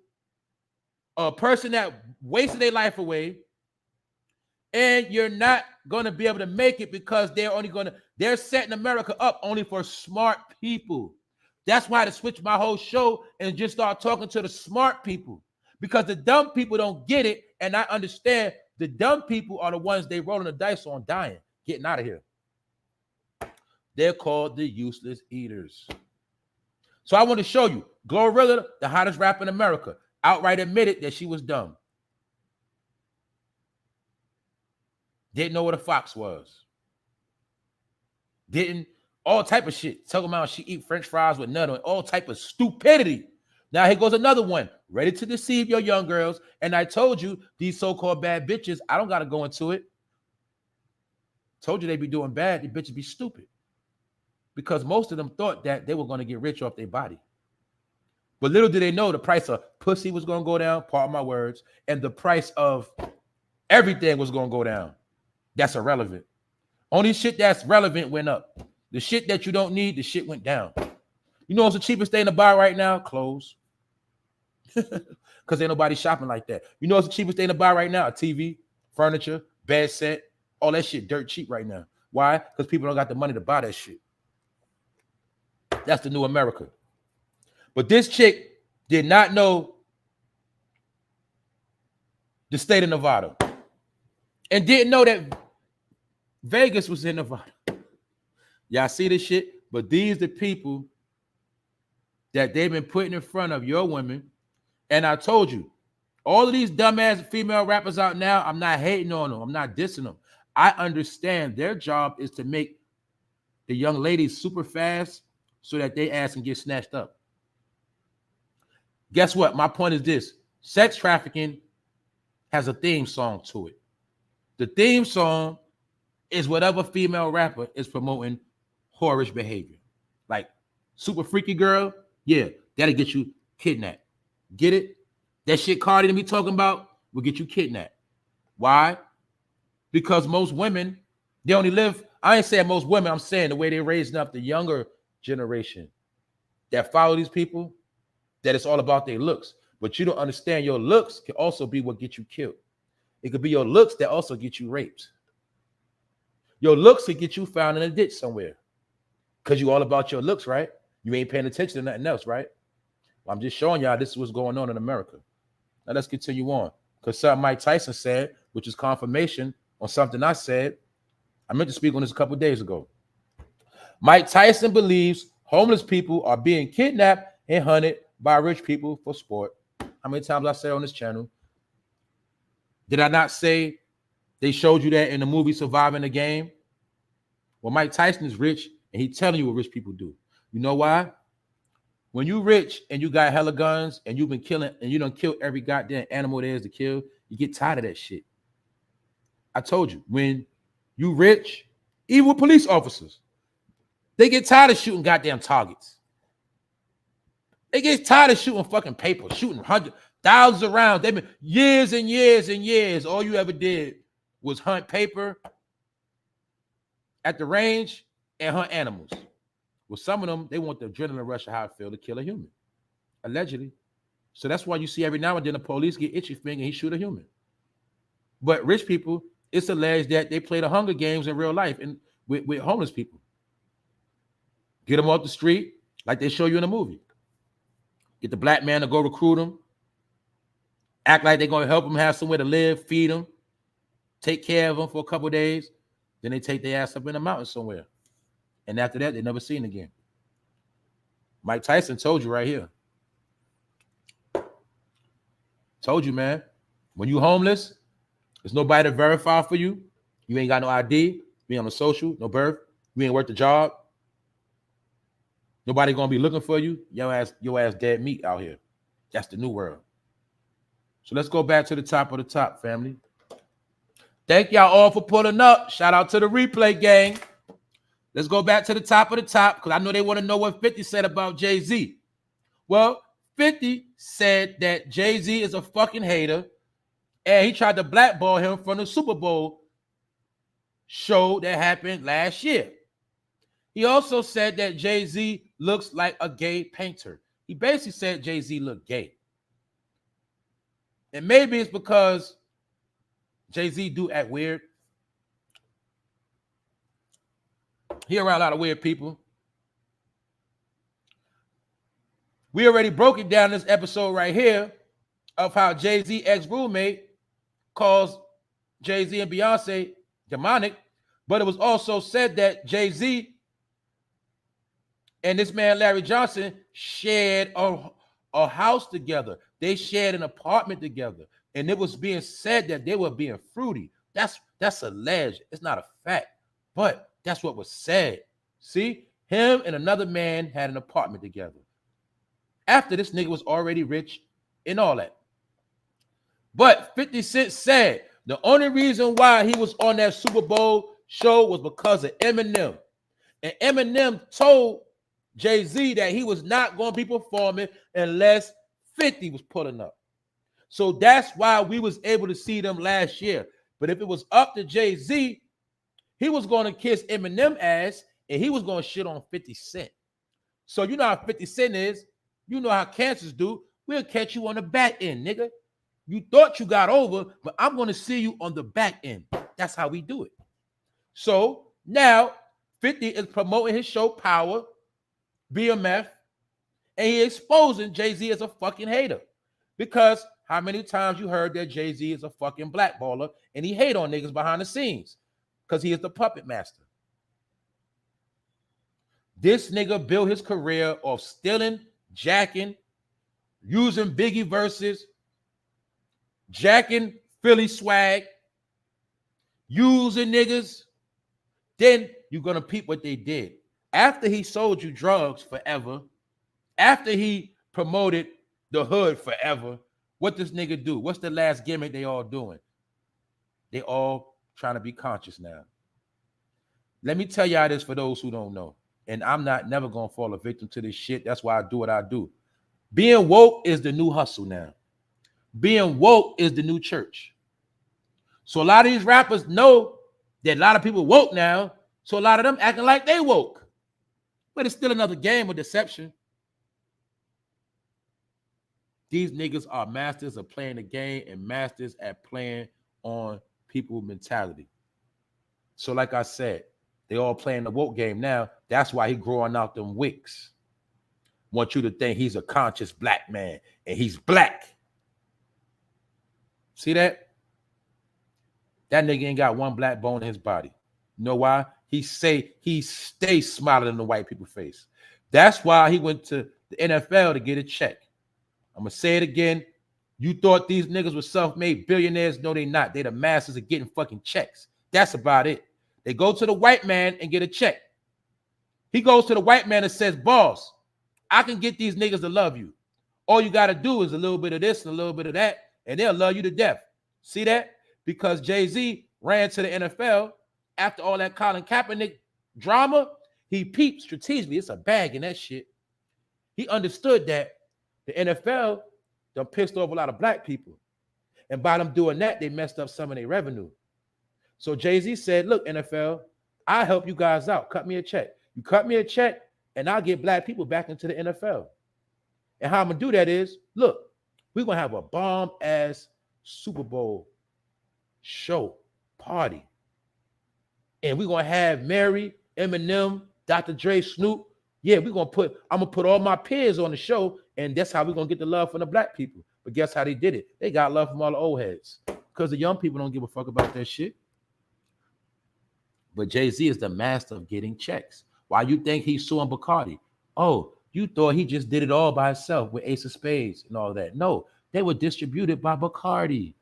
a person that wasted their life away, and you're not going to be able to make it because they're setting America up only for smart people. That's why I had to switch my whole show and just start talking to the smart people, because the dumb people don't get it. And I understand the dumb people are the ones they rolling the dice on dying, getting out of here. They're called the useless eaters. So I want to show you Glorilla, the hottest rapper in America, outright admitted that she was dumb. Didn't know what a fox was. Didn't, all type of shit. Talking about she eat French fries with nut on, all type of stupidity. Now here goes another one, ready to deceive your young girls. And I told you, these so-called bad bitches, I don't got to go into it. Told you they be doing bad. These bitches be stupid. Because most of them thought that they were going to get rich off their body. But little did they know the price of pussy was going to go down, pardon my words, and the price of everything was going to go down. That's irrelevant. Only shit that's relevant went up. The shit that you don't need, the shit went down. You know what's the cheapest thing to buy right now? Clothes. Because ain't nobody shopping like that. You know what's the cheapest thing to buy right now? A TV, furniture, bed set, all that shit dirt cheap right now. Why? Because people don't got the money to buy that shit. That's the new America. But this chick did not know the state of Nevada. and didn't know that Vegas was in Nevada. Y'all see this shit? But these the people that they've been putting in front of your women. And I told you, all of these dumbass female rappers out now, I'm not hating on them. I'm not dissing them. I understand their job is to make the young ladies super fast so that they ass can get snatched up. Guess what? My point is this. Sex trafficking has a theme song to it. The theme song is whatever female rapper is promoting whorish behavior. Like super freaky girl, yeah, that'll get you kidnapped. Get it? That shit Cardi to be talking about will get you kidnapped. Why? Because most women, they only live, I ain't saying most women, I'm saying the way they're raising up the younger generation that follow these people, that it's all about their looks. But you don't understand your looks can also be what gets you killed. It could be your looks that also get you raped. Your looks could get you found in a ditch somewhere. Because you all about your looks, right? You ain't paying attention to nothing else, right? Well, I'm just showing y'all this is what's going on in America. Now let's continue on. Because something Mike Tyson said, which is confirmation on something I said. I meant to speak on this a couple of days ago. Mike Tyson believes homeless people are being kidnapped and hunted by rich people for sport. How many times I said on this channel? Did I not say they showed you that in the movie Surviving the Game? Well, Mike Tyson is rich and he's telling you what rich people do. You know why? When you rich and you got hella guns and you've been killing and you done kill every goddamn animal there is to kill, you get tired of that shit. I told you, when you rich, even with police officers, they get tired of shooting goddamn targets. They get tired of shooting fucking paper, shooting hundreds, thousands of rounds. They've been years and years and years. All you ever did was hunt paper at the range and hunt animals. Well, some of them, they want the adrenaline rush of how it feels to kill a human, allegedly. So that's why you see every now and then the police get itchy finger and he shoot a human. But rich people, it's alleged that they play the Hunger Games in real life and with homeless people. Get them off the street like they show you in a movie. Get the black man to go recruit them. Act like they're going to help them have somewhere to live, feed them, take care of them for a couple of days. Then they take their ass up in the mountains somewhere. And after that, they never seen again. Mike Tyson told you right here. Told you, man. When you homeless, there's nobody to verify for you. You ain't got no ID. You ain't on the social, no birth. You ain't worked the job. Nobody gonna be looking for you. Your ass dead meat out here. That's the new world. So let's go back to the top of the top, family. Thank y'all all for pulling up. Shout out to the replay gang. Let's go back to the top of the top because I know they want to know what 50 said about Jay-Z. Well, 50 said that Jay-Z is a fucking hater and he tried to blackball him from the Super Bowl show that happened last year. He also said that Jay-Z looks like a gay painter. He basically said Jay-Z looked gay. And maybe it's because Jay-Z do act weird. He around a lot of weird people. We already broke it down in this episode right here of how Jay-Z ex-roommate calls Jay-Z and Beyonce demonic, but it was also said that Jay-Z and this man Larry Johnson shared a house together. They shared an apartment together, and it was being said that they were being fruity. That's alleged. It's not a fact, but that's what was said. See, him and another man had an apartment together. After this nigga was already rich and all that. But 50 Cent said the only reason why he was on that Super Bowl show was because of Eminem. And Eminem told Jay-Z that he was not going to be performing unless 50 was pulling up. So that's why we was able to see them last year. But if it was up to Jay-Z, he was going to kiss Eminem ass and he was going to shit on 50 Cent. So you know how 50 Cent is. You know how cancers do. We'll catch you on the back end, nigga. You thought you got over, but I'm going to see you on the back end. That's how we do it. So now 50 is promoting his show Power, BMF, and he exposing Jay-Z as a fucking hater. Because how many times you heard that Jay-Z is a fucking blackballer and he hate on niggas behind the scenes because he is the puppet master. This nigga built his career off stealing, jacking, using Biggie verses, jacking Philly swag, using niggas. Then you're gonna peep what they did. After he sold you drugs forever, after he promoted the hood forever, what this nigga do? What's the last gimmick they all doing? They all trying to be conscious now. Let me tell y'all this for those who don't know. And I'm never gonna fall a victim to this shit. That's why I do what I do. Being woke is the new hustle now. Being woke is the new church. So a lot of these rappers know that a lot of people woke now. So a lot of them acting like they woke. But it's still another game of deception. These niggas are masters of playing the game and masters at playing on people's mentality. So like I said, they all playing the woke game now. That's why he growing out them wicks. Want you to think he's a conscious black man and he's black. See that? That nigga ain't got one black bone in his body. You know why? He stays smiling in the white people's face. That's why he went to the NFL to get a check. I'm gonna say it again. You thought these niggas were self-made billionaires? No, they not. They the masters of getting fucking checks. That's about it. They go to the white man and get a check. He goes to the white man and says, boss, I can get these niggas to love you. All you got to do is a little bit of this and a little bit of that, and they'll love you to death. See that? Because Jay-Z ran to the NFL after all that Colin Kaepernick drama. He peeped strategically. It's a bag in that shit. He understood that the NFL done pissed off a lot of black people. And by them doing that, they messed up some of their revenue. So Jay-Z said, look, NFL, I'll help you guys out. Cut me a check. You cut me a check, and I'll get black people back into the NFL. And how I'm going to do that is, look, we're going to have a bomb-ass Super Bowl show, party. And we're going to have Mary, Eminem, Dr. Dre, Snoop. Yeah, I'm going to put all my peers on the show, and that's how we're going to get the love from the black people. But guess how they did it? They got love from all the old heads because the young people don't give a fuck about that shit. But Jay-Z is the master of getting checks. Why you think he's suing Bacardi? Oh, you thought he just did it all by himself with Ace of Spades and all that. No, they were distributed by Bacardi.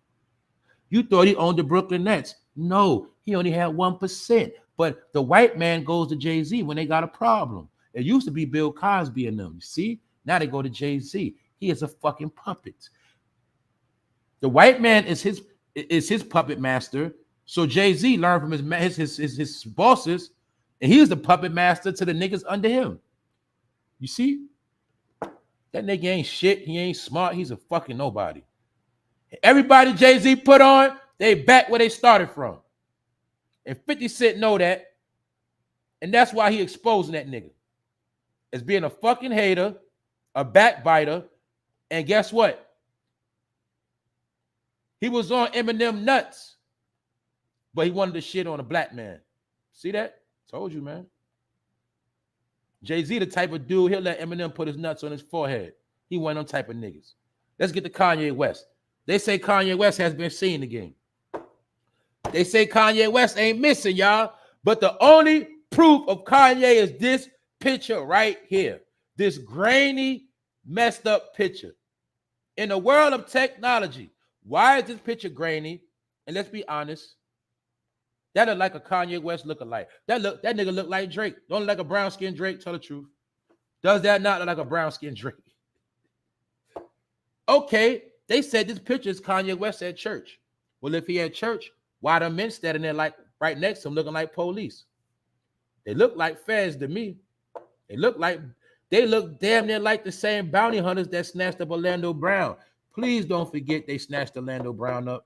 You thought he owned the Brooklyn Nets. No, he only had 1%. But the white man goes to Jay-Z when they got a problem. It used to be Bill Cosby and them. You see? Now they go to Jay-Z. He is a fucking puppet. The white man is his puppet master. So Jay-Z learned from his bosses, and he was the puppet master to the niggas under him. You see? That nigga ain't shit. He ain't smart. He's a fucking nobody. Everybody Jay-Z put on, they back where they started from. And 50 Cent know that. And that's why he exposing that nigga as being a fucking hater, a backbiter. And guess what? He was on Eminem nuts, but he wanted to shit on a black man. See that? Told you, man. Jay-Z the type of dude, he'll let Eminem put his nuts on his forehead. He one of them type of niggas. Let's get to Kanye West. They say Kanye West has been seen again. They say Kanye West ain't missing, y'all. But the only proof of Kanye is this picture right here. This grainy, messed up picture. In the world of technology, why is this picture grainy? And let's be honest, that look like a Kanye West lookalike. That nigga look like Drake. Don't look like a brown-skinned Drake, tell the truth. Does that not look like a brown-skinned Drake? Okay, they said this picture is Kanye West at church. Well, if he at church, why the men standing there like right next to him looking like police? They look like feds to me. They look damn near like the same bounty hunters that snatched up Orlando Brown. Please don't forget they snatched Orlando Brown up.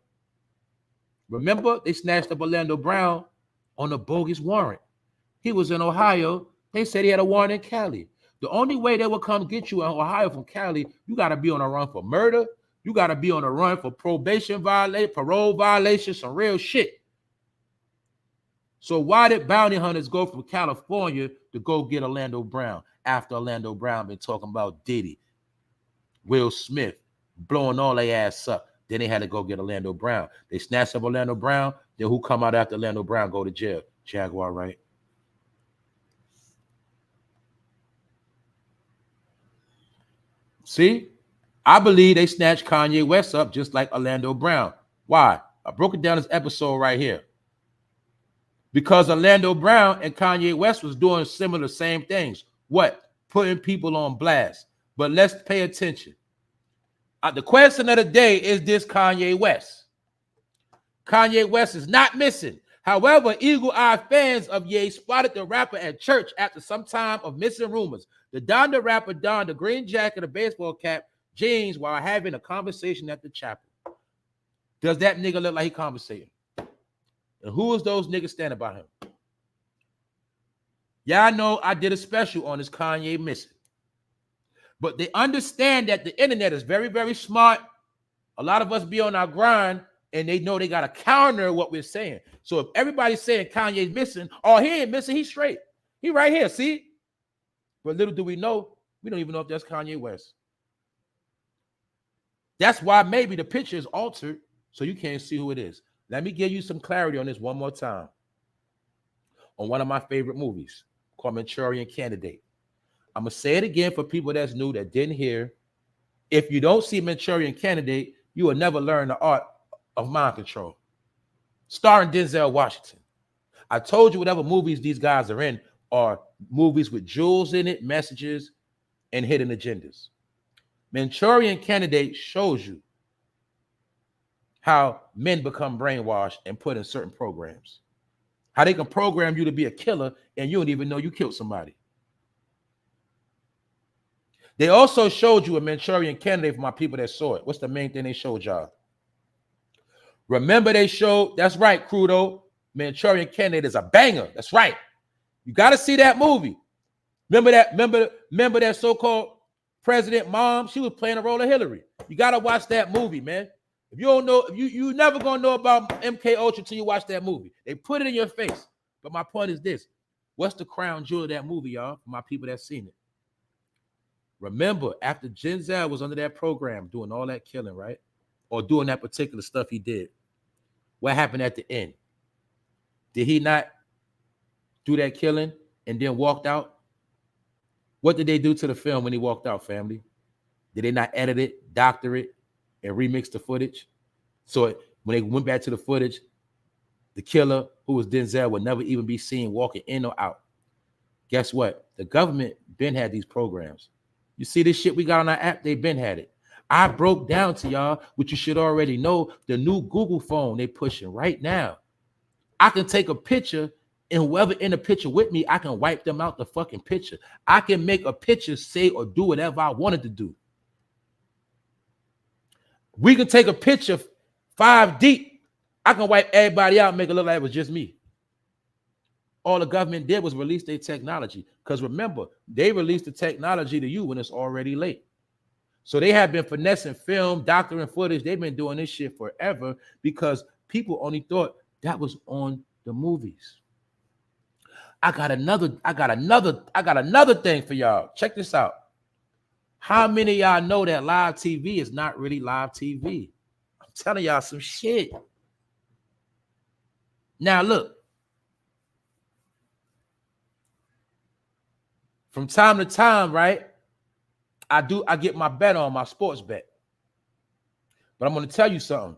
Remember, they snatched up Orlando Brown on a bogus warrant. He was in Ohio. They said he had a warrant in Cali. The only way they would come get you in Ohio from Cali, you got to be on a run for murder. You got to be on a run for probation violation, parole violation, some real shit. So why did bounty hunters go from California to go get Orlando Brown after Orlando Brown been talking about Diddy, Will Smith, blowing all their ass up? Then they had to go get Orlando Brown. They snatched up Orlando Brown. Then who come out after Orlando Brown go to jail? Jaguar, right? See? I believe they snatched Kanye West up just like Orlando Brown. Why? I broke it down this episode right here. Because Orlando Brown and Kanye West was doing similar same things. What? Putting people on blast. But let's pay attention. The question of the day is this Kanye West. Kanye West is not missing. However, eagle-eyed fans of Ye spotted the rapper at church after some time of missing rumors. The Donda rapper donned a green jacket, a baseball cap, jeans while having a conversation at the chapel. Does that nigga look like he conversating? And who is those niggas standing by him? Yeah, I know I did a special on this Kanye missing. But they understand that the internet is very, very smart. A lot of us be on our grind, and they know they got to counter what we're saying. So if everybody's saying Kanye's missing, oh, he ain't missing, he's straight. He right here, see? But little do we know, we don't even know if that's Kanye West. That's why maybe the picture is altered so you can't see who it is. Let me give you some clarity on this one more time. On one of my favorite movies called Manchurian Candidate. I'm going to say it again for people that's new that didn't hear. If you don't see Manchurian Candidate, you will never learn the art of mind control. Starring Denzel Washington. I told you whatever movies these guys are in are movies with jewels in it, messages, and hidden agendas. Manchurian Candidate shows you how men become brainwashed and put in certain programs. How they can program you to be a killer and you don't even know you killed somebody. They also showed you a Manchurian Candidate for my people that saw it. What's the main thing they showed y'all? Remember they showed, that's right, Crudo, Manchurian Candidate is a banger. That's right. You got to see that movie. Remember that so-called president mom? She was playing the role of Hillary. You got to watch that movie, man. If you don't know, you never going to know about MK Ultra until you watch that movie. They put it in your face. But my point is this. What's the crown jewel of that movie, y'all? For my people that seen it. Remember, after Denzel was under that program doing all that killing, right? Or doing that particular stuff he did. What happened at the end? Did he not do that killing and then walked out? What did they do to the film when he walked out, family? Did they not edit it, doctor it, and remix the footage? So when they went back to the footage, the killer, who was Denzel, would never even be seen walking in or out. Guess what? The government been had these programs. You see this shit we got on our app? They been had it. I broke down to y'all, which you should already know, the new Google phone they pushing right now. I can take a picture, and whoever in the picture with me, I can wipe them out the fucking picture. I can make a picture say or do whatever I wanted to do. We can take a picture 5 deep. I can wipe everybody out and make it look like it was just me. All the government did was release their technology. Because remember, they released the technology to you when it's already late. So they have been finessing film, doctoring footage. They've been doing this shit forever because people only thought that was on the movies. I got another thing for y'all. Check this out. How many of y'all know that live TV is not really live TV? I'm telling y'all some shit. Now look. From time to time, right? I get my bet on, my sports bet. But I'm going to tell you something.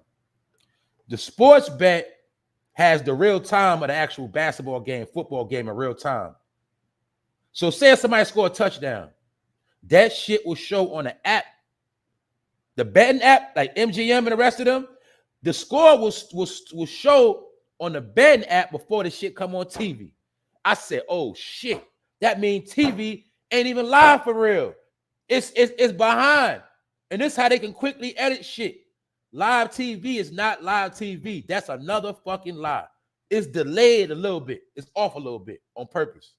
The sports bet has the real time of the actual basketball game, football game in real time. So say somebody score a touchdown. That shit will show on the app. The betting app, like MGM and the rest of them, the score will show on the betting app before the shit come on TV. I said, oh shit. That means TV ain't even live for real. It's behind. And this is how they can quickly edit shit. Live TV is not live TV. That's another fucking lie. It's delayed a little bit. It's off a little bit on purpose.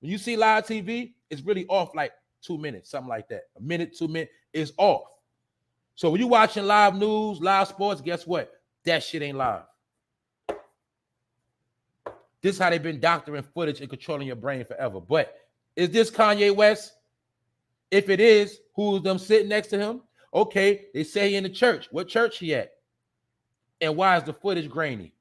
When you see live TV, it's really off like 2 minutes, something like that. A minute, 2 minutes, it's off. So when you're watching live news, live sports, guess what? That shit ain't live. This is how they've been doctoring footage and controlling your brain forever. But is this Kanye West? If it is, who's them sitting next to him? Okay, they say he in the church. What church he at? And why is the footage grainy?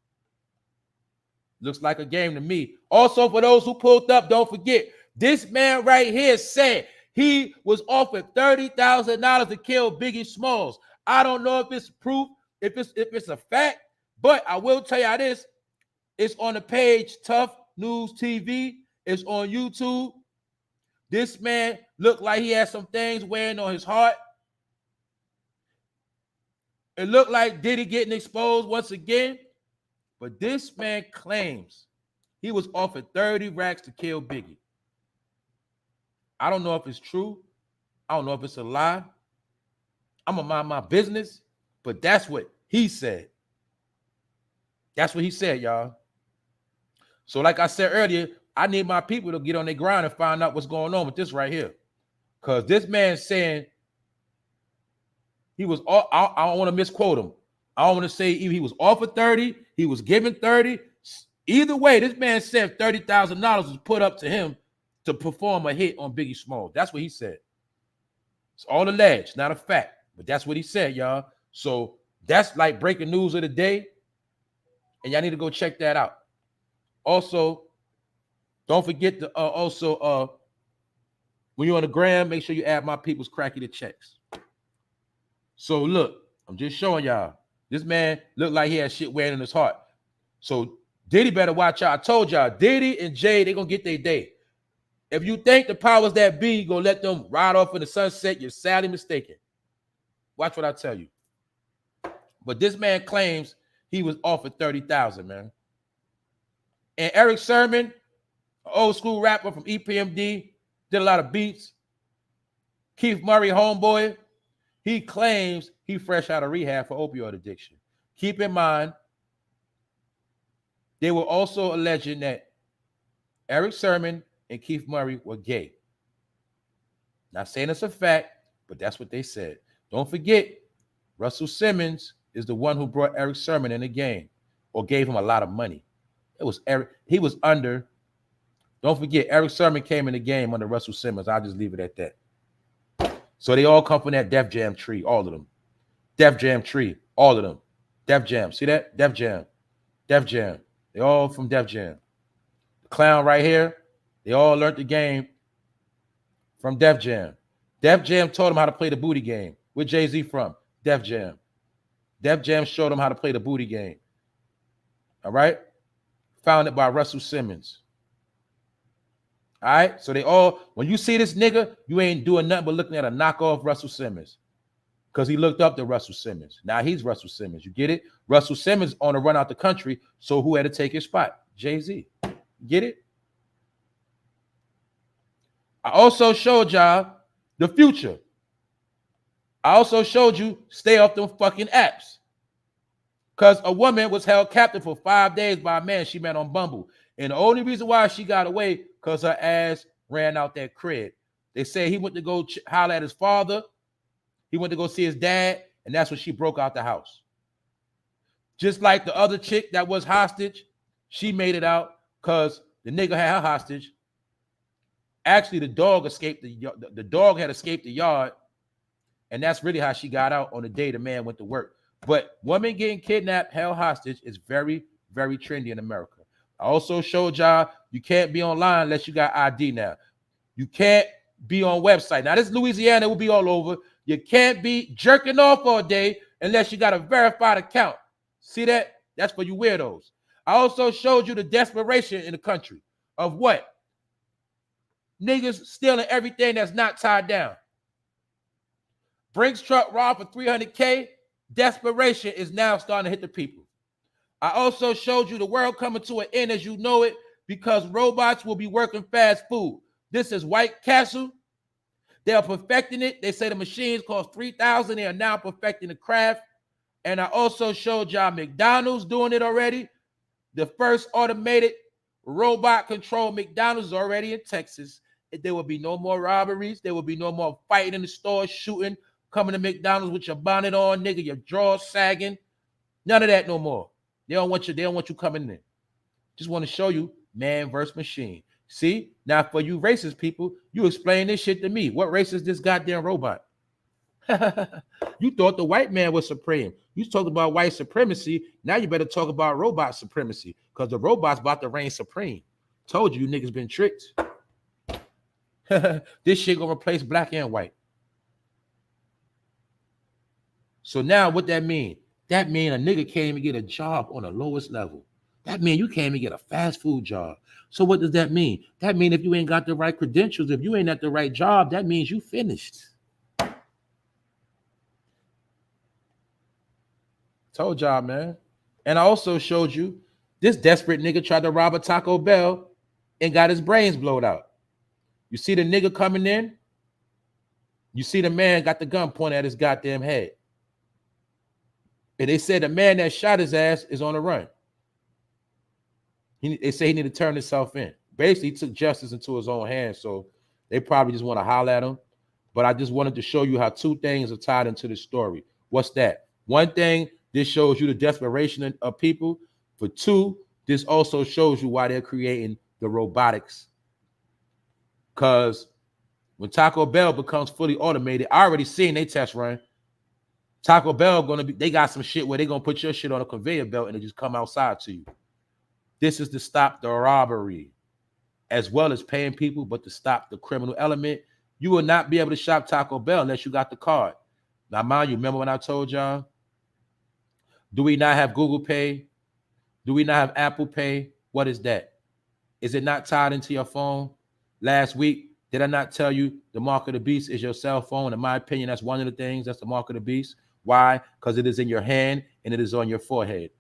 Looks like a game to me. Also, for those who pulled up, don't forget, this man right here said he was offered $30,000 to kill Biggie Smalls. I don't know if it's proof, if it's a fact, but I will tell you this. It's on the page Tough News TV. It's on YouTube. This man looked like he had some things weighing on his heart. It looked like Diddy getting exposed once again. But this man claims he was offered 30 racks to kill Biggie. I don't know if it's true. I don't know if it's a lie. I'm going to mind my business. But that's what he said. That's what he said, y'all. So like I said earlier, I need my people to get on their grind and find out what's going on with this right here. Because this man's saying he was, I don't want to misquote him. I don't want to say he was offered 30, he was given 30. Either way, this man said $30,000 was put up to him to perform a hit on Biggie Smalls. That's what he said. It's all alleged, not a fact. But that's what he said, y'all. So that's like breaking news of the day. And y'all need to go check that out. Also, don't forget to when you're on the gram, make sure you add my people's Cracky the Checks. So look, I'm just showing y'all. This man looked like he had shit weighing in his heart. So Diddy better watch out. I told y'all, Diddy and Jay, they gonna get their day. If you think the powers that be gonna let them ride off in the sunset, you're sadly mistaken. Watch what I tell you. But this man claims he was offered $30,000, man. And Eric Sermon, an old school rapper from EPMD, did a lot of beats. Keith Murray, homeboy, he claims he fresh out of rehab for opioid addiction. Keep in mind, they were also alleging that Eric Sermon and Keith Murray were gay. Not saying it's a fact, but that's what they said. Don't forget, Russell Simmons is the one who brought Eric Sermon in the game or gave him a lot of money. It was Eric. He was under. Don't forget, Eric Sermon came in the game under Russell Simmons. I'll just leave it at that. So they all come from that Def Jam tree, all of them. Def Jam tree, all of them. Def Jam. See that? Def Jam. Def Jam. They all from Def Jam. The clown right here, they all learned the game from Def Jam. Def Jam taught them how to play the booty game. Where Jay-Z from? Def Jam. Def Jam showed them how to play the booty game. All right? Founded by Russell Simmons. All right? So they all, when you see this nigga, you ain't doing nothing but looking at a knockoff Russell Simmons. Because he looked up to Russell Simmons. Now he's Russell Simmons. You get it? Russell Simmons on a run out the country. So who had to take his spot? Jay-Z. Get it? I also showed y'all the future. I also showed you stay off them fucking apps. Because a woman was held captive for 5 days by a man she met on Bumble. And the only reason why she got away, because her ass ran out that crib. They say he went to go holler at his father. He went to go see his dad, and that's when she broke out the house. Just like the other chick that was hostage, she made it out because the nigga had her hostage. Actually, the dog escaped the dog had escaped the yard, and that's really how she got out on the day the man went to work. But women getting kidnapped, held hostage is very, very trendy in America. I also showed y'all you can't be online unless you got ID now. You can't be on website. Now, this Louisiana will be all over. You can't be jerking off all day unless you got a verified account. See that? That's for you weirdos. I also showed you the desperation in the country of what? Niggas stealing everything that's not tied down. Brinks truck robbed for $300K. Desperation is now starting to hit the people. I also showed you the world coming to an end as you know it because robots will be working fast food. This is White Castle. They are perfecting it. They say the machines cost $3,000. They are now perfecting the craft. And I also showed y'all McDonald's doing it already. The first automated robot controlled McDonald's is already in Texas. There will be no more robberies. There will be no more fighting in the store, shooting, coming to McDonald's with your bonnet on, nigga, your drawers sagging. None of that no more. They don't want you coming in. Just want to show you man versus machine. See, now for you racist people, you explain this shit to me. What race is this goddamn robot? You thought the white man was supreme. You talked about white supremacy. Now you better talk about robot supremacy, because the robot's about to reign supreme. Told you niggas been tricked. This shit gonna replace black and white. So now what that mean? That mean a nigga can't even get a job on the lowest level. That mean you can't even get a fast food job. So what does that mean? That mean if you ain't got the right credentials, if you ain't at the right job, that means you finished. Told y'all, man. And I also showed you this desperate nigga tried to rob a Taco Bell and got his brains blowed out. You see the nigga coming in? You see the man got the gun pointed at his goddamn head. And they said the man that shot his ass is on the run. They say he need to turn himself in. Basically, he took justice into his own hands, so they probably just want to holler at him. But I just wanted to show you how two things are tied into the story. What's that? One thing, this shows you the desperation of people. For two, this also shows you why they're creating the robotics. Because when Taco Bell becomes fully automated, I already seen they test run. Taco Bell they got some shit where they're gonna put your shit on a conveyor belt and it just come outside to you. This is to stop the robbery, as well as paying people, but to stop the criminal element. You will not be able to shop Taco Bell unless you got the card. Now, mind you, remember when I told y'all, do we not have Google Pay? Do we not have Apple Pay? What is that? Is it not tied into your phone? Last week, did I not tell you the mark of the beast is your cell phone? In my opinion, that's one of the things. That's the mark of the beast. Why? Because it is in your hand and it is on your forehead.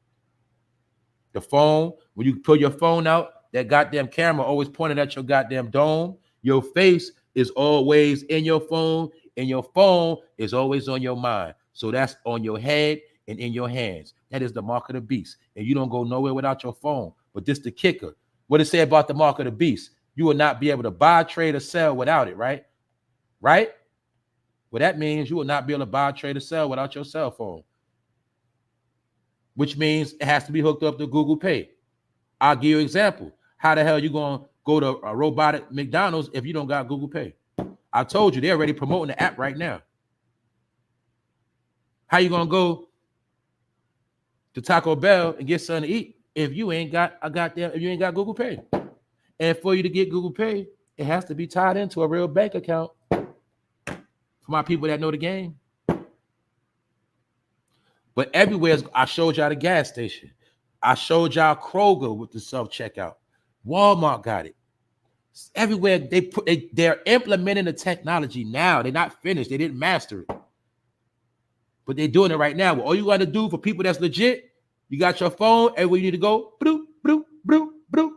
The phone, when you pull your phone out, that goddamn camera always pointed at your goddamn dome. Your face is always in your phone, and your phone is always on your mind. So that's on your head and in your hands. That is the mark of the beast. And you don't go nowhere without your phone. But this the kicker. What it say about the mark of the beast? You will not be able to buy, trade, or sell without it, right? Right? Well, that means you will not be able to buy, trade, or sell without your cell phone, which means it has to be hooked up to Google Pay. I'll give you an example. How the hell you going to go to a robotic McDonald's if you don't got Google Pay? I told you, they're already promoting the app right now. How you going to go to Taco Bell and get something to eat if you ain't got Google Pay? And for you to get Google Pay, it has to be tied into a real bank account. For my people that know the game. But everywhere, I showed y'all the gas station. I showed y'all Kroger with the self-checkout. Walmart got it. Everywhere they're implementing the technology now. They're not finished. They didn't master it. But they're doing it right now. Well, all you got to do for people that's legit, you got your phone, everywhere you need to go, bloop, bloop, bloop, bloop.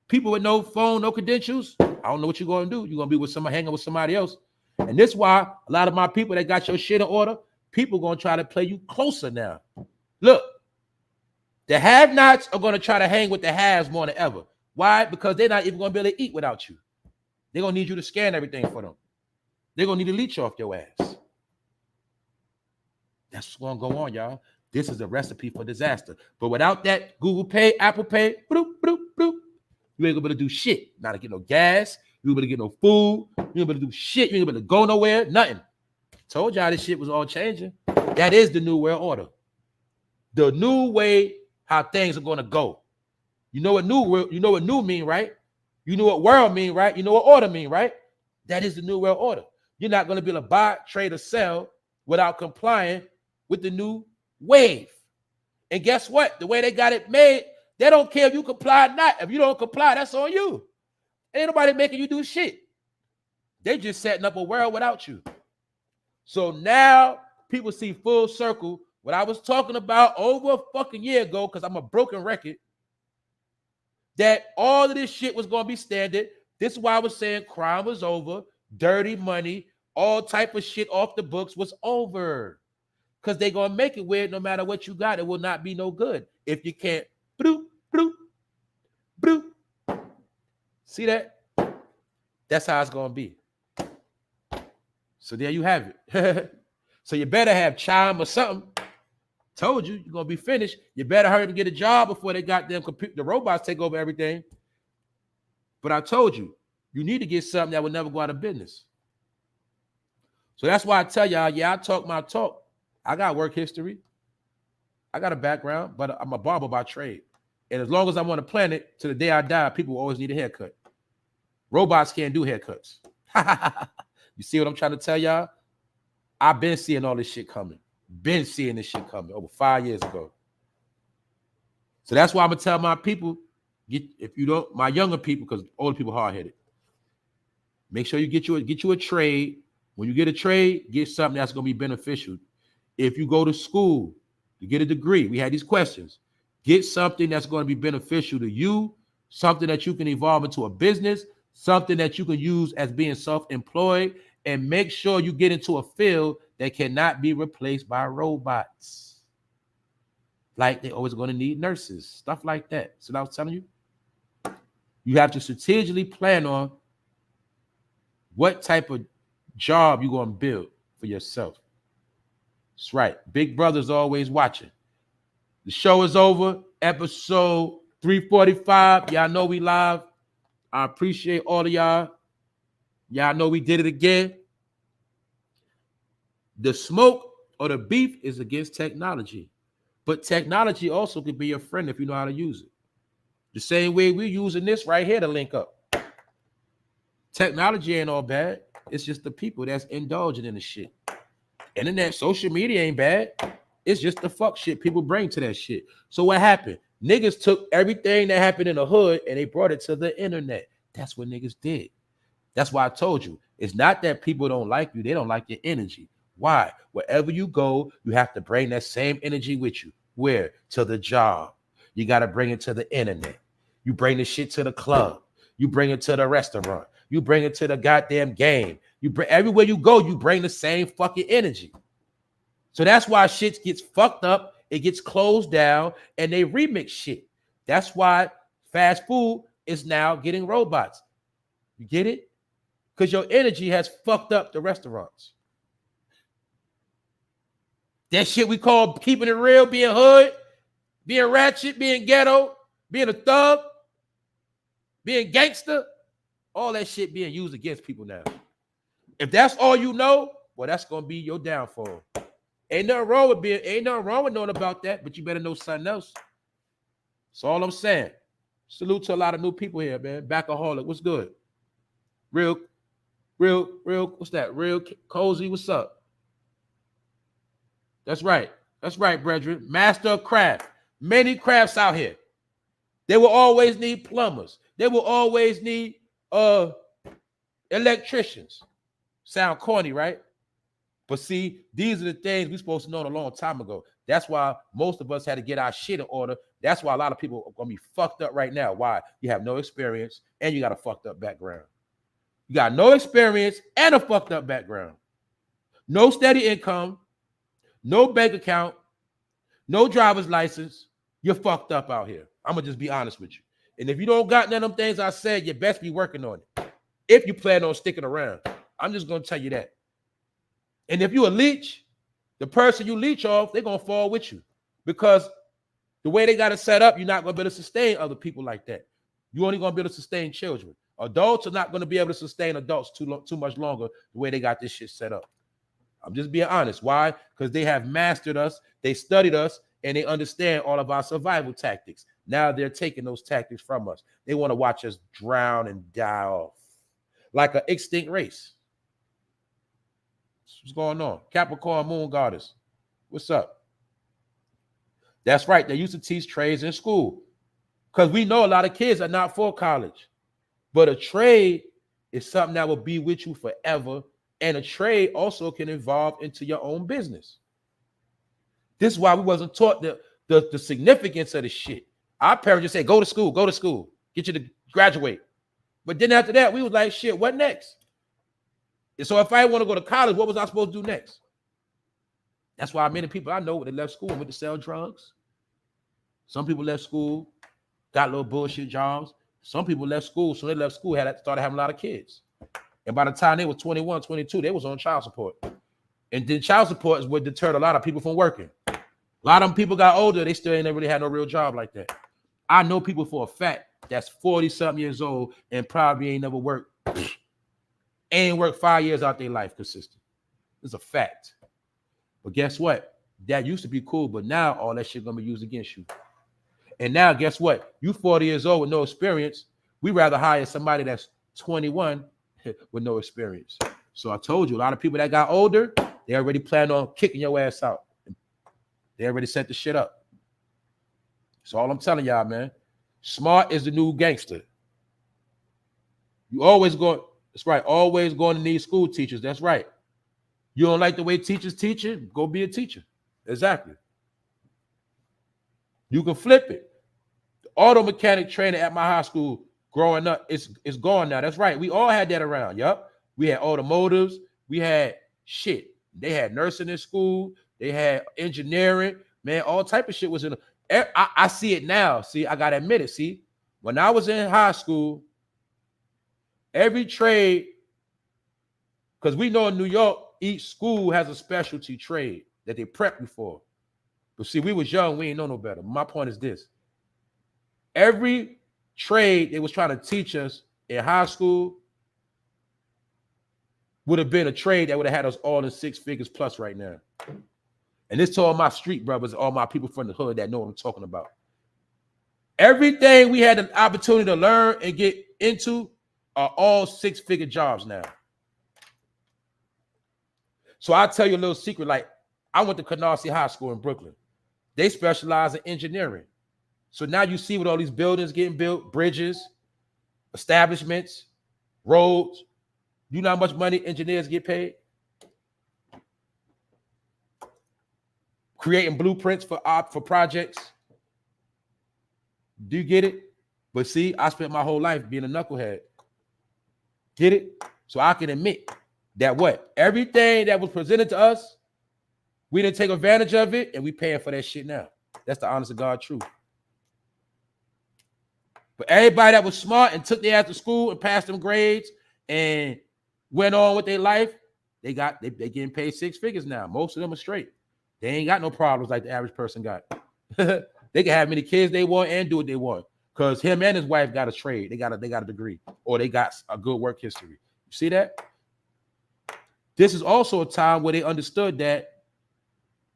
People with no phone, no credentials, I don't know what you're going to do. You're going to be with somebody, hanging with somebody else. And this is why a lot of my people that got your shit in order, people going to try to play you closer now. Look, the have-nots are going to try to hang with the haves more than ever. Why? Because they're not even going to be able to eat without you. They're going to need you to scan everything for them. They're going to need to leech off your ass. That's what's going to go on, y'all. This is a recipe for disaster. But without that Google Pay, Apple Pay, bloop, bloop, bloop, you ain't going to be able to do shit. Not to get no gas. You ain't able to get no food. You ain't able to do shit. You ain't able to go nowhere. Nothing. Told y'all this shit was all changing. That is the new world order. The new way how things are going to go. You know what new mean, right? You know what world mean, right? You know what order mean, right? That is the new world order. You're not going to be able to buy, trade, or sell without complying with the new wave. And guess what? The way they got it made, they don't care if you comply or not. If you don't comply, that's on you. Ain't nobody making you do shit. They just setting up a world without you. So now people see full circle what I was talking about over a fucking year ago, because I'm a broken record, that all of this shit was going to be standard. This is why I was saying crime was over, dirty money, all type of shit off the books was over. Because they're going to make it where no matter what you got, it will not be no good. If you can't, bloop, bloop, bloop. See that? That's how it's going to be. So there you have it. So you better have chime or something. Told you, you're going to be finished. You better hurry to get a job before they got them the robots take over everything. But I told you, you need to get something that will never go out of business. So that's why I tell y'all, yeah, I talk my talk. I got work history. I got a background, but I'm a barber by trade. And as long as I'm on the planet, to the day I die, people will always need a haircut. Robots can't do haircuts. You see what I'm trying to tell y'all? I've been seeing all this shit coming. Been seeing this shit coming over 5 years ago. So that's why I'm gonna tell my people, if you don't, my younger people, because older people hard-headed, make sure you get you a trade. When you get a trade, get something that's gonna be beneficial. If you go to school to get a degree, we had these questions. Get something that's going to be beneficial to you, something that you can evolve into a business, something that you can use as being self-employed, and make sure you get into a field that cannot be replaced by robots. Like they're always going to need nurses, stuff like that. So I was telling you, you have to strategically plan on what type of job you're going to build for yourself. That's right. Big Brother's always watching. The show is over. Episode 345. Y'all know we live. I appreciate all of y'all. Y'all know we did it again. The smoke or the beef is against technology. But technology also could be your friend if you know how to use it. The same way we're using this right here to link up. Technology ain't all bad. It's just the people that's indulging in the shit. Internet, social media ain't bad. It's just the fuck shit people bring to that shit. So what happened? Niggas took everything that happened in the hood and they brought it to the internet. That's what niggas did. That's why I told you. It's not that people don't like you. They don't like your energy. Why? Wherever you go, you have to bring that same energy with you. Where? To the job. You got to bring it to the internet. You bring the shit to the club. You bring it to the restaurant. You bring it to the goddamn game. You bring everywhere you go, you bring the same fucking energy. So that's why shit gets fucked up, it gets closed down, and they remix shit. That's why fast food is now getting robots. You get it? Because your energy has fucked up the restaurants. That shit we call keeping it real, being hood, being ratchet, being ghetto, being a thug, being gangster, all that shit being used against people now. If that's all you know, well, that's gonna be your downfall. Ain't nothing wrong with knowing about that, but you better know something else. That's all I'm saying. Salute to a lot of new people here, man. Backaholic, what's good? Real, what's that? Real cozy, what's up? That's right, brethren. Master of craft. Many crafts out here. They will always need plumbers. They will always need electricians. Sound corny, right? But see, these are the things we're supposed to know a long time ago. That's why most of us had to get our shit in order. That's why a lot of people are going to be fucked up right now. Why? You have no experience and you got a fucked up background. You got no experience and a fucked up background. No steady income, no bank account, no driver's license. You're fucked up out here. I'm going to just be honest with you. And if you don't got none of them things I said, you best be working on it. If you plan on sticking around. I'm just going to tell you that. And if you a leech, the person you leech off, they're going to fall with you. Because the way they got it set up, you're not going to be able to sustain other people like that. You're only going to be able to sustain children. Adults are not going to be able to sustain adults too much longer the way they got this shit set up. I'm just being honest. Why? Because they have mastered us, they studied us, and they understand all of our survival tactics. Now they're taking those tactics from us. They want to watch us drown and die off like an extinct race. What's going on? Capricorn Moon Goddess. What's up? That's right. They used to teach trades in school because we know a lot of kids are not for college. But a trade is something that will be with you forever. And a trade also can evolve into your own business. This is why we wasn't taught the significance of the shit. Our parents just say, go to school, get you to graduate. But then after that, we was like, shit, what next? And so if I want to go to college, what was I supposed to do next? That's why many people I know, they left school and went to sell drugs. Some people left school, got little bullshit jobs. Some people left school, so they left school, started having a lot of kids. And by the time they were 21, 22, they was on child support. And then child support is what deterred a lot of people from working. A lot of them people got older, they still ain't really had no real job like that. I know people for a fact that's 40-something years old and probably ain't never worked. Ain't worked 5 years out their life consistent. It's a fact. But guess what? That used to be cool, but now all that shit gonna be used against you. And now, guess what? You 40 years old with no experience. We rather hire somebody that's 21 with no experience. So I told you, a lot of people that got older, they already plan on kicking your ass out. They already set the shit up. So all I'm telling y'all, man, smart is the new gangster. You always go, that's right, always going to need school teachers. That's right. You don't like the way teachers teach it? Go be a teacher. Exactly. You can flip it. The auto mechanic trainer at my high school growing up, it's gone now. That's right. We all had that around. Yup. We had automotives. We had shit. They had nursing in school. They had engineering. Man, all type of shit was in. I see it now. See, I got to admit it. See, when I was in high school, every trade, because we know in New York, each school has a specialty trade that they prep you for. But see, we was young. We ain't know no better. My point is this. Every trade they was trying to teach us in high school would have been a trade that would have had us all in 6 figures plus right now. And this to all my street brothers, all my people from the hood that know what I'm talking about. Everything we had an opportunity to learn and get into are all 6-figure jobs now. So I'll tell you a little secret. Like, I went to Canarsie High School in Brooklyn. They specialize in engineering. So now you see with all these buildings getting built, bridges, establishments, roads. You know how much money engineers get paid? Creating blueprints for projects. Do you get it? But see, I spent my whole life being a knucklehead. Get it? So I can admit that what? Everything that was presented to us, we didn't take advantage of it, and we paying for that shit now. That's the honest to God truth. But everybody that was smart and took their ass to school and passed them grades and went on with their life, they getting paid 6 figures now. Most of them are straight. They ain't got no problems like the average person got. They can have many kids they want and do what they want. Because him and his wife got a trade. They got a degree, or they got a good work history. You see that? This is also a time where they understood that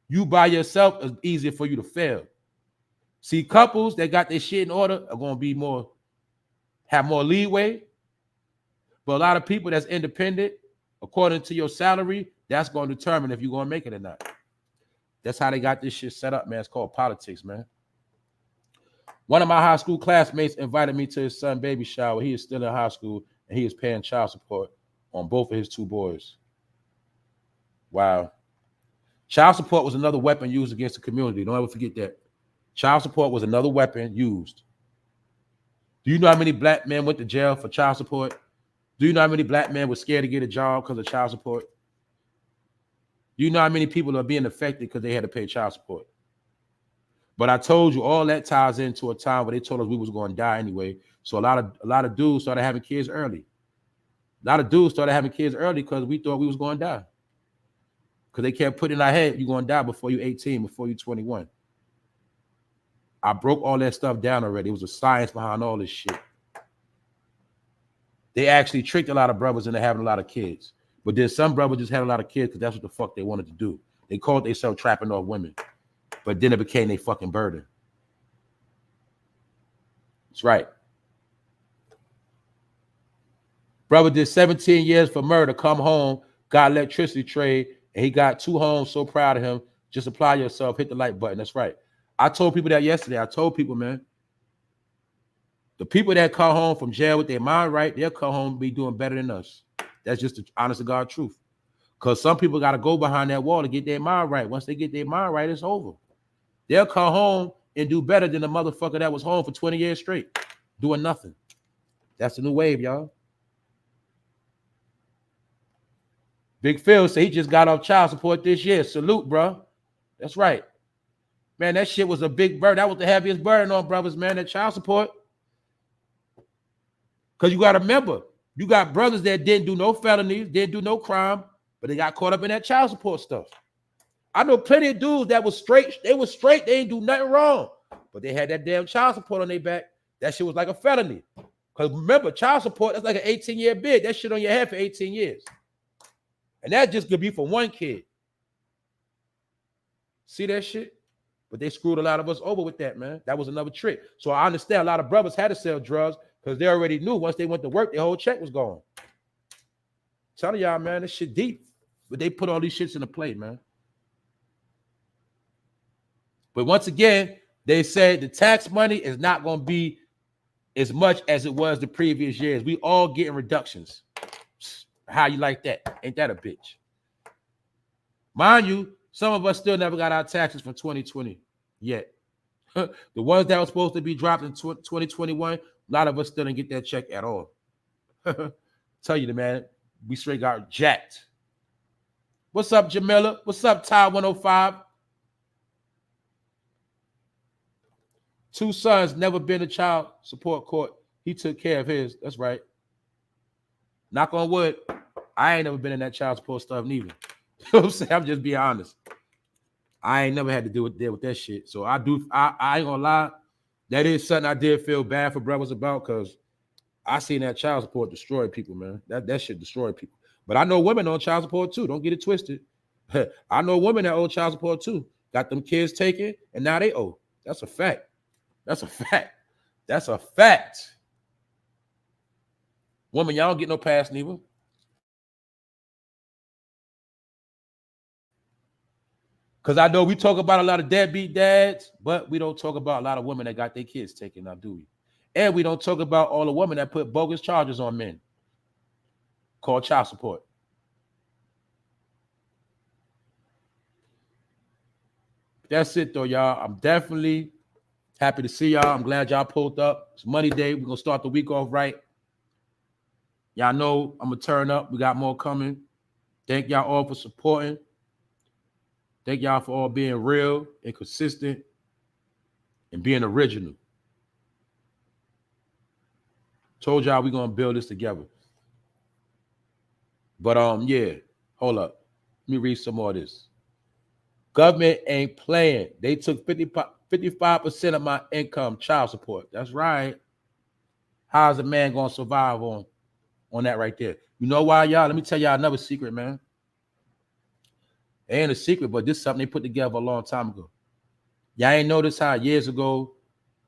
you by yourself is easier for you to fail. See, couples that got their shit in order are going to have more leeway. But a lot of people that's independent, according to your salary, that's going to determine if you're going to make it or not. That's how they got this shit set up, man. It's called politics, man. One of my high school classmates invited me to his son's baby shower. He is still in high school, and he is paying child support on both of his 2 boys. Wow. Child support was another weapon used against the community. Don't ever forget that. Child support was another weapon used. Do you know how many black men went to jail for child support? Do you know how many black men were scared to get a job because of child support? Do you know how many people are being affected because they had to pay child support? But I told you all that ties into a time where they told us we was going to die anyway. So a lot of dudes started having kids early. A lot of dudes started having kids early because we thought we was going to die. Because they kept putting in our head, you're going to die before you're 18, before you're 21. I broke all that stuff down already. It was a science behind all this shit. They actually tricked a lot of brothers into having a lot of kids. But then some brothers just had a lot of kids because that's what the fuck they wanted to do. They called themselves trapping off women. But then it became their fucking burden. That's right. Brother did 17 years for murder, come home, got electricity trade, and he got 2 homes. So proud of him. Just apply yourself, hit the like button. That's right. I told people that yesterday. I told people, man, the people that come home from jail with their mind right, they'll come home and be doing better than us. That's just the honest to God truth. Because some people got to go behind that wall to get their mind right. Once they get their mind right, it's over. They'll come home and do better than the motherfucker that was home for 20 years straight, doing nothing. That's the new wave, y'all. Big Phil said he just got off child support this year. Salute, bro. That's right. Man, that shit was a big burden. That was the heaviest burden on brothers, man, that child support. Because you got to remember, you got brothers that didn't do no felonies, didn't do no crime, but they got caught up in that child support stuff. I know plenty of dudes that was straight. They was straight. They ain't do nothing wrong. But they had that damn child support on their back. That shit was like a felony. Because remember, child support, that's like an 18-year bid. That shit on your head for 18 years. And that just could be for one kid. See that shit? But they screwed a lot of us over with that, man. That was another trick. So I understand a lot of brothers had to sell drugs because they already knew once they went to work, their whole check was gone. Telling y'all, man, this shit deep. But they put all these shits in the plate, man. But once again, they said the tax money is not going to be as much as it was the previous years. We all getting reductions. How you like that? Ain't that a bitch? Mind you, some of us still never got our taxes from 2020 yet. The ones that were supposed to be dropped in 2021, a lot of us still didn't get that check at all. Tell you, man, we straight got jacked. What's up, Jamila? What's up, Ty 105? 2 sons, never been to child support court. He took care of his. That's right. Knock on wood. I ain't never been in that child support stuff neither. You know what I'm saying? I'm just being honest. I ain't never had to deal with that shit. So I ain't gonna lie. That is something I did feel bad for brothers about because I seen that child support destroy people, man. That shit destroy people. But I know women on child support too. Don't get it twisted. I know women that owe child support too. Got them kids taken and now they owe. That's a fact. That's a fact. That's a fact. Woman, y'all don't get no pass neither. Because I know we talk about a lot of deadbeat dads, but we don't talk about a lot of women that got their kids taken now, do we? And we don't talk about all the women that put bogus charges on men called child support. That's it, though, y'all. I'm definitely happy to see y'all. I'm glad y'all pulled up. It's Monday day. We're going to start the week off right. Y'all know I'm going to turn up. We got more coming. Thank y'all all for supporting. Thank y'all for all being real and consistent and being original. Told y'all we're going to build this together. But, yeah, hold up. Let me read some more of this. Government ain't playing. They took 55% of my income, child support. That's right. How's a man going to survive on that right there? You know why, y'all? Let me tell y'all another secret, man. It ain't a secret, but this is something they put together a long time ago. Y'all ain't noticed how years ago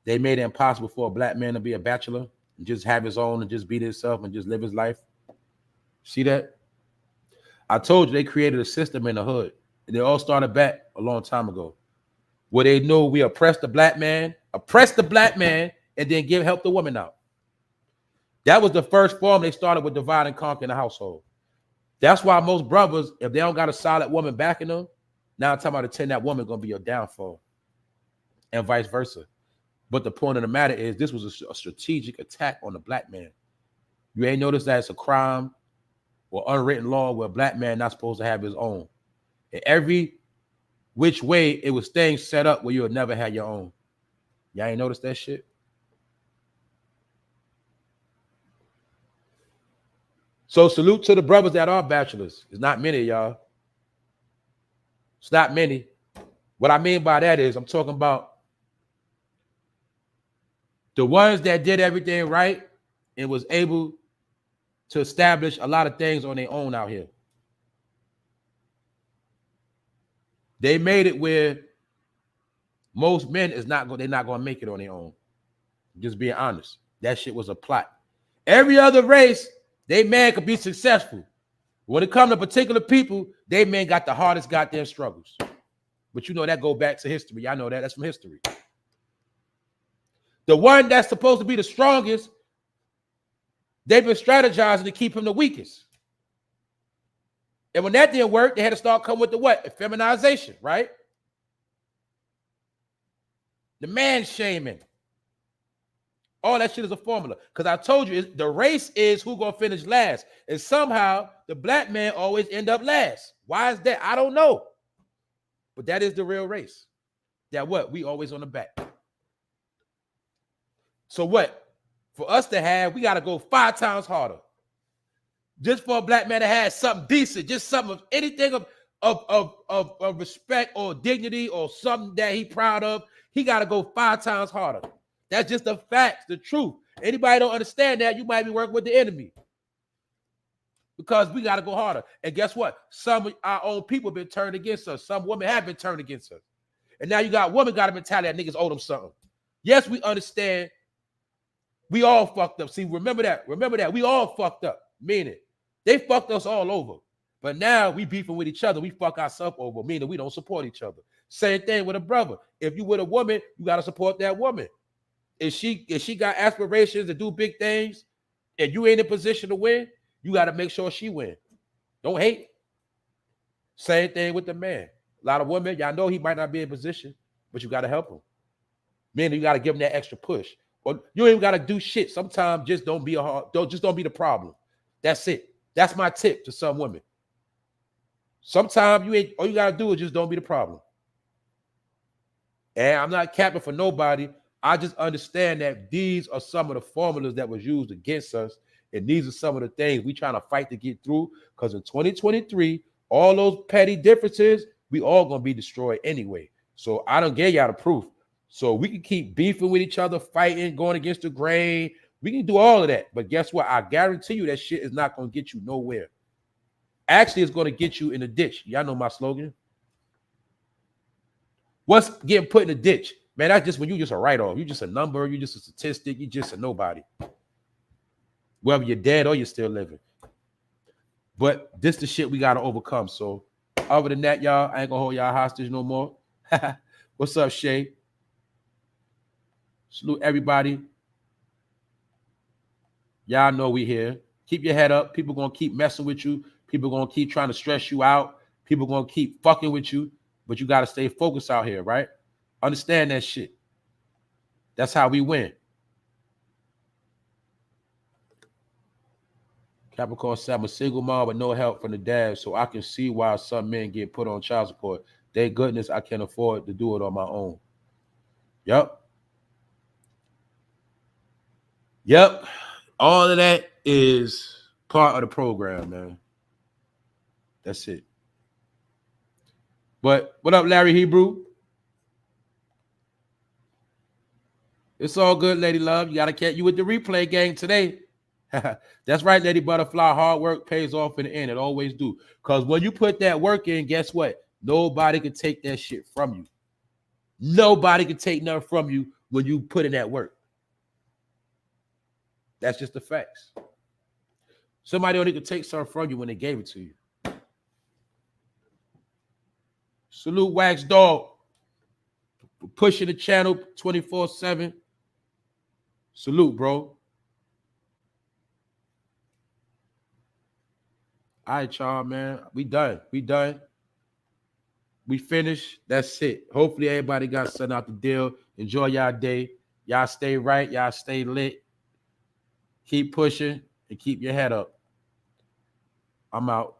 they made it impossible for a black man to be a bachelor and just have his own and just beat himself and just live his life? See that? I told you they created a system in the hood. And they all started back a long time ago where they knew we oppressed the black man, and then help the woman out. That was the first form they started with divide and conquer in the household. That's why most brothers, if they don't got a solid woman backing them, now I'm talking about the 10, that woman going to be your downfall and vice versa. But the point of the matter is this was a strategic attack on the black man. You ain't noticed that it's a crime or unwritten law where a black man not supposed to have his own. In every which way, it was things set up where you would never have your own. Y'all ain't noticed that shit? So salute to the brothers that are bachelors. It's not many, y'all. It's not many. What I mean by that is I'm talking about the ones that did everything right and was able to establish a lot of things on their own out here. They made it where most men they're not going to make it on their own. Just being honest. That shit was a plot. Every other race, they man could be successful. When it comes to particular people, they men got the hardest goddamn struggles. But you know that go back to history. I know that. That's from history. The one that's supposed to be the strongest, they've been strategizing to keep him the weakest. And when that didn't work, they had to start coming with the what? Feminization, right? The man shaming. All that shit is a formula. Because I told you, the race is who gonna finish last. And somehow, the black man always end up last. Why is that? I don't know. But that is the real race. That what? We always on the back. So what? For us to have, we got to go 5 times harder. Just for a black man to have something decent, just something of anything of respect or dignity or something that he proud of, he got to go 5 times harder. That's just the facts, the truth. Anybody don't understand that, you might be working with the enemy. because we got to go harder. And guess what? Some of our own people been turned against us. Some women have been turned against us. And now you got women got a mentality that niggas owe them something. Yes, we understand. We all fucked up. See, remember that. Remember that. We all fucked up. Meaning, they fucked us all over. But now we beefing with each other. We fuck ourselves over. Meaning we don't support each other. Same thing with a brother. If you with a woman, you got to support that woman. If she got aspirations to do big things and you ain't in a position to win, you got to make sure she win. Don't hate. Same thing with the man. A lot of women, y'all know he might not be in position, but you got to help him. Meaning you got to give him that extra push. Or you ain't even got to do shit. Sometimes just don't be don't be the problem. That's it. That's my tip to some women. Sometimes all you got to do is just don't be the problem. And I'm not capping for nobody. I just understand that these are some of the formulas that was used against us. And these are some of the things we trying to fight to get through. Because in 2023, all those petty differences, we all going to be destroyed anyway. So I don't get y'all the proof. So we can keep beefing with each other, fighting, going against the grain. We can do all of that. But guess what? I guarantee you that shit is not going to get you nowhere. Actually, it's going to get you in a ditch. Y'all know my slogan. What's getting put in a ditch? Man, that's just when you just a write-off. You just a number. You just a statistic. You just a nobody. Whether you're dead or you're still living. But this the shit we got to overcome. So other than that, y'all, I ain't going to hold y'all hostage no more. What's up, Shay? Salute everybody. Y'all know we here. Keep your head up. People going to keep messing with you. People going to keep trying to stress you out. People going to keep fucking with you. But you got to stay focused out here, right? Understand that shit. That's how we win. Capricorn said, I'm a single mom with no help from the dad, so I can see why some men get put on child support. Thank goodness I can afford to do it on my own. Yep. All of that is part of the program, man. That's it. But what up, Larry Hebrew? It's all good, Lady Love. You got to catch you with the replay gang today. That's right, Lady Butterfly. Hard work pays off in the end. It always do. Because when you put that work in, guess what? Nobody can take that shit from you. Nobody can take nothing from you when you put in that work. That's just the facts. Somebody only could take something from you when they gave it to you. Salute Wax Dog for pushing the channel 24/7. Salute, bro. All right, y'all, man. We done. We finished. That's it. Hopefully everybody got something out the deal. Enjoy y'all day. Y'all stay right. Y'all stay lit. Keep pushing and keep your head up. I'm out.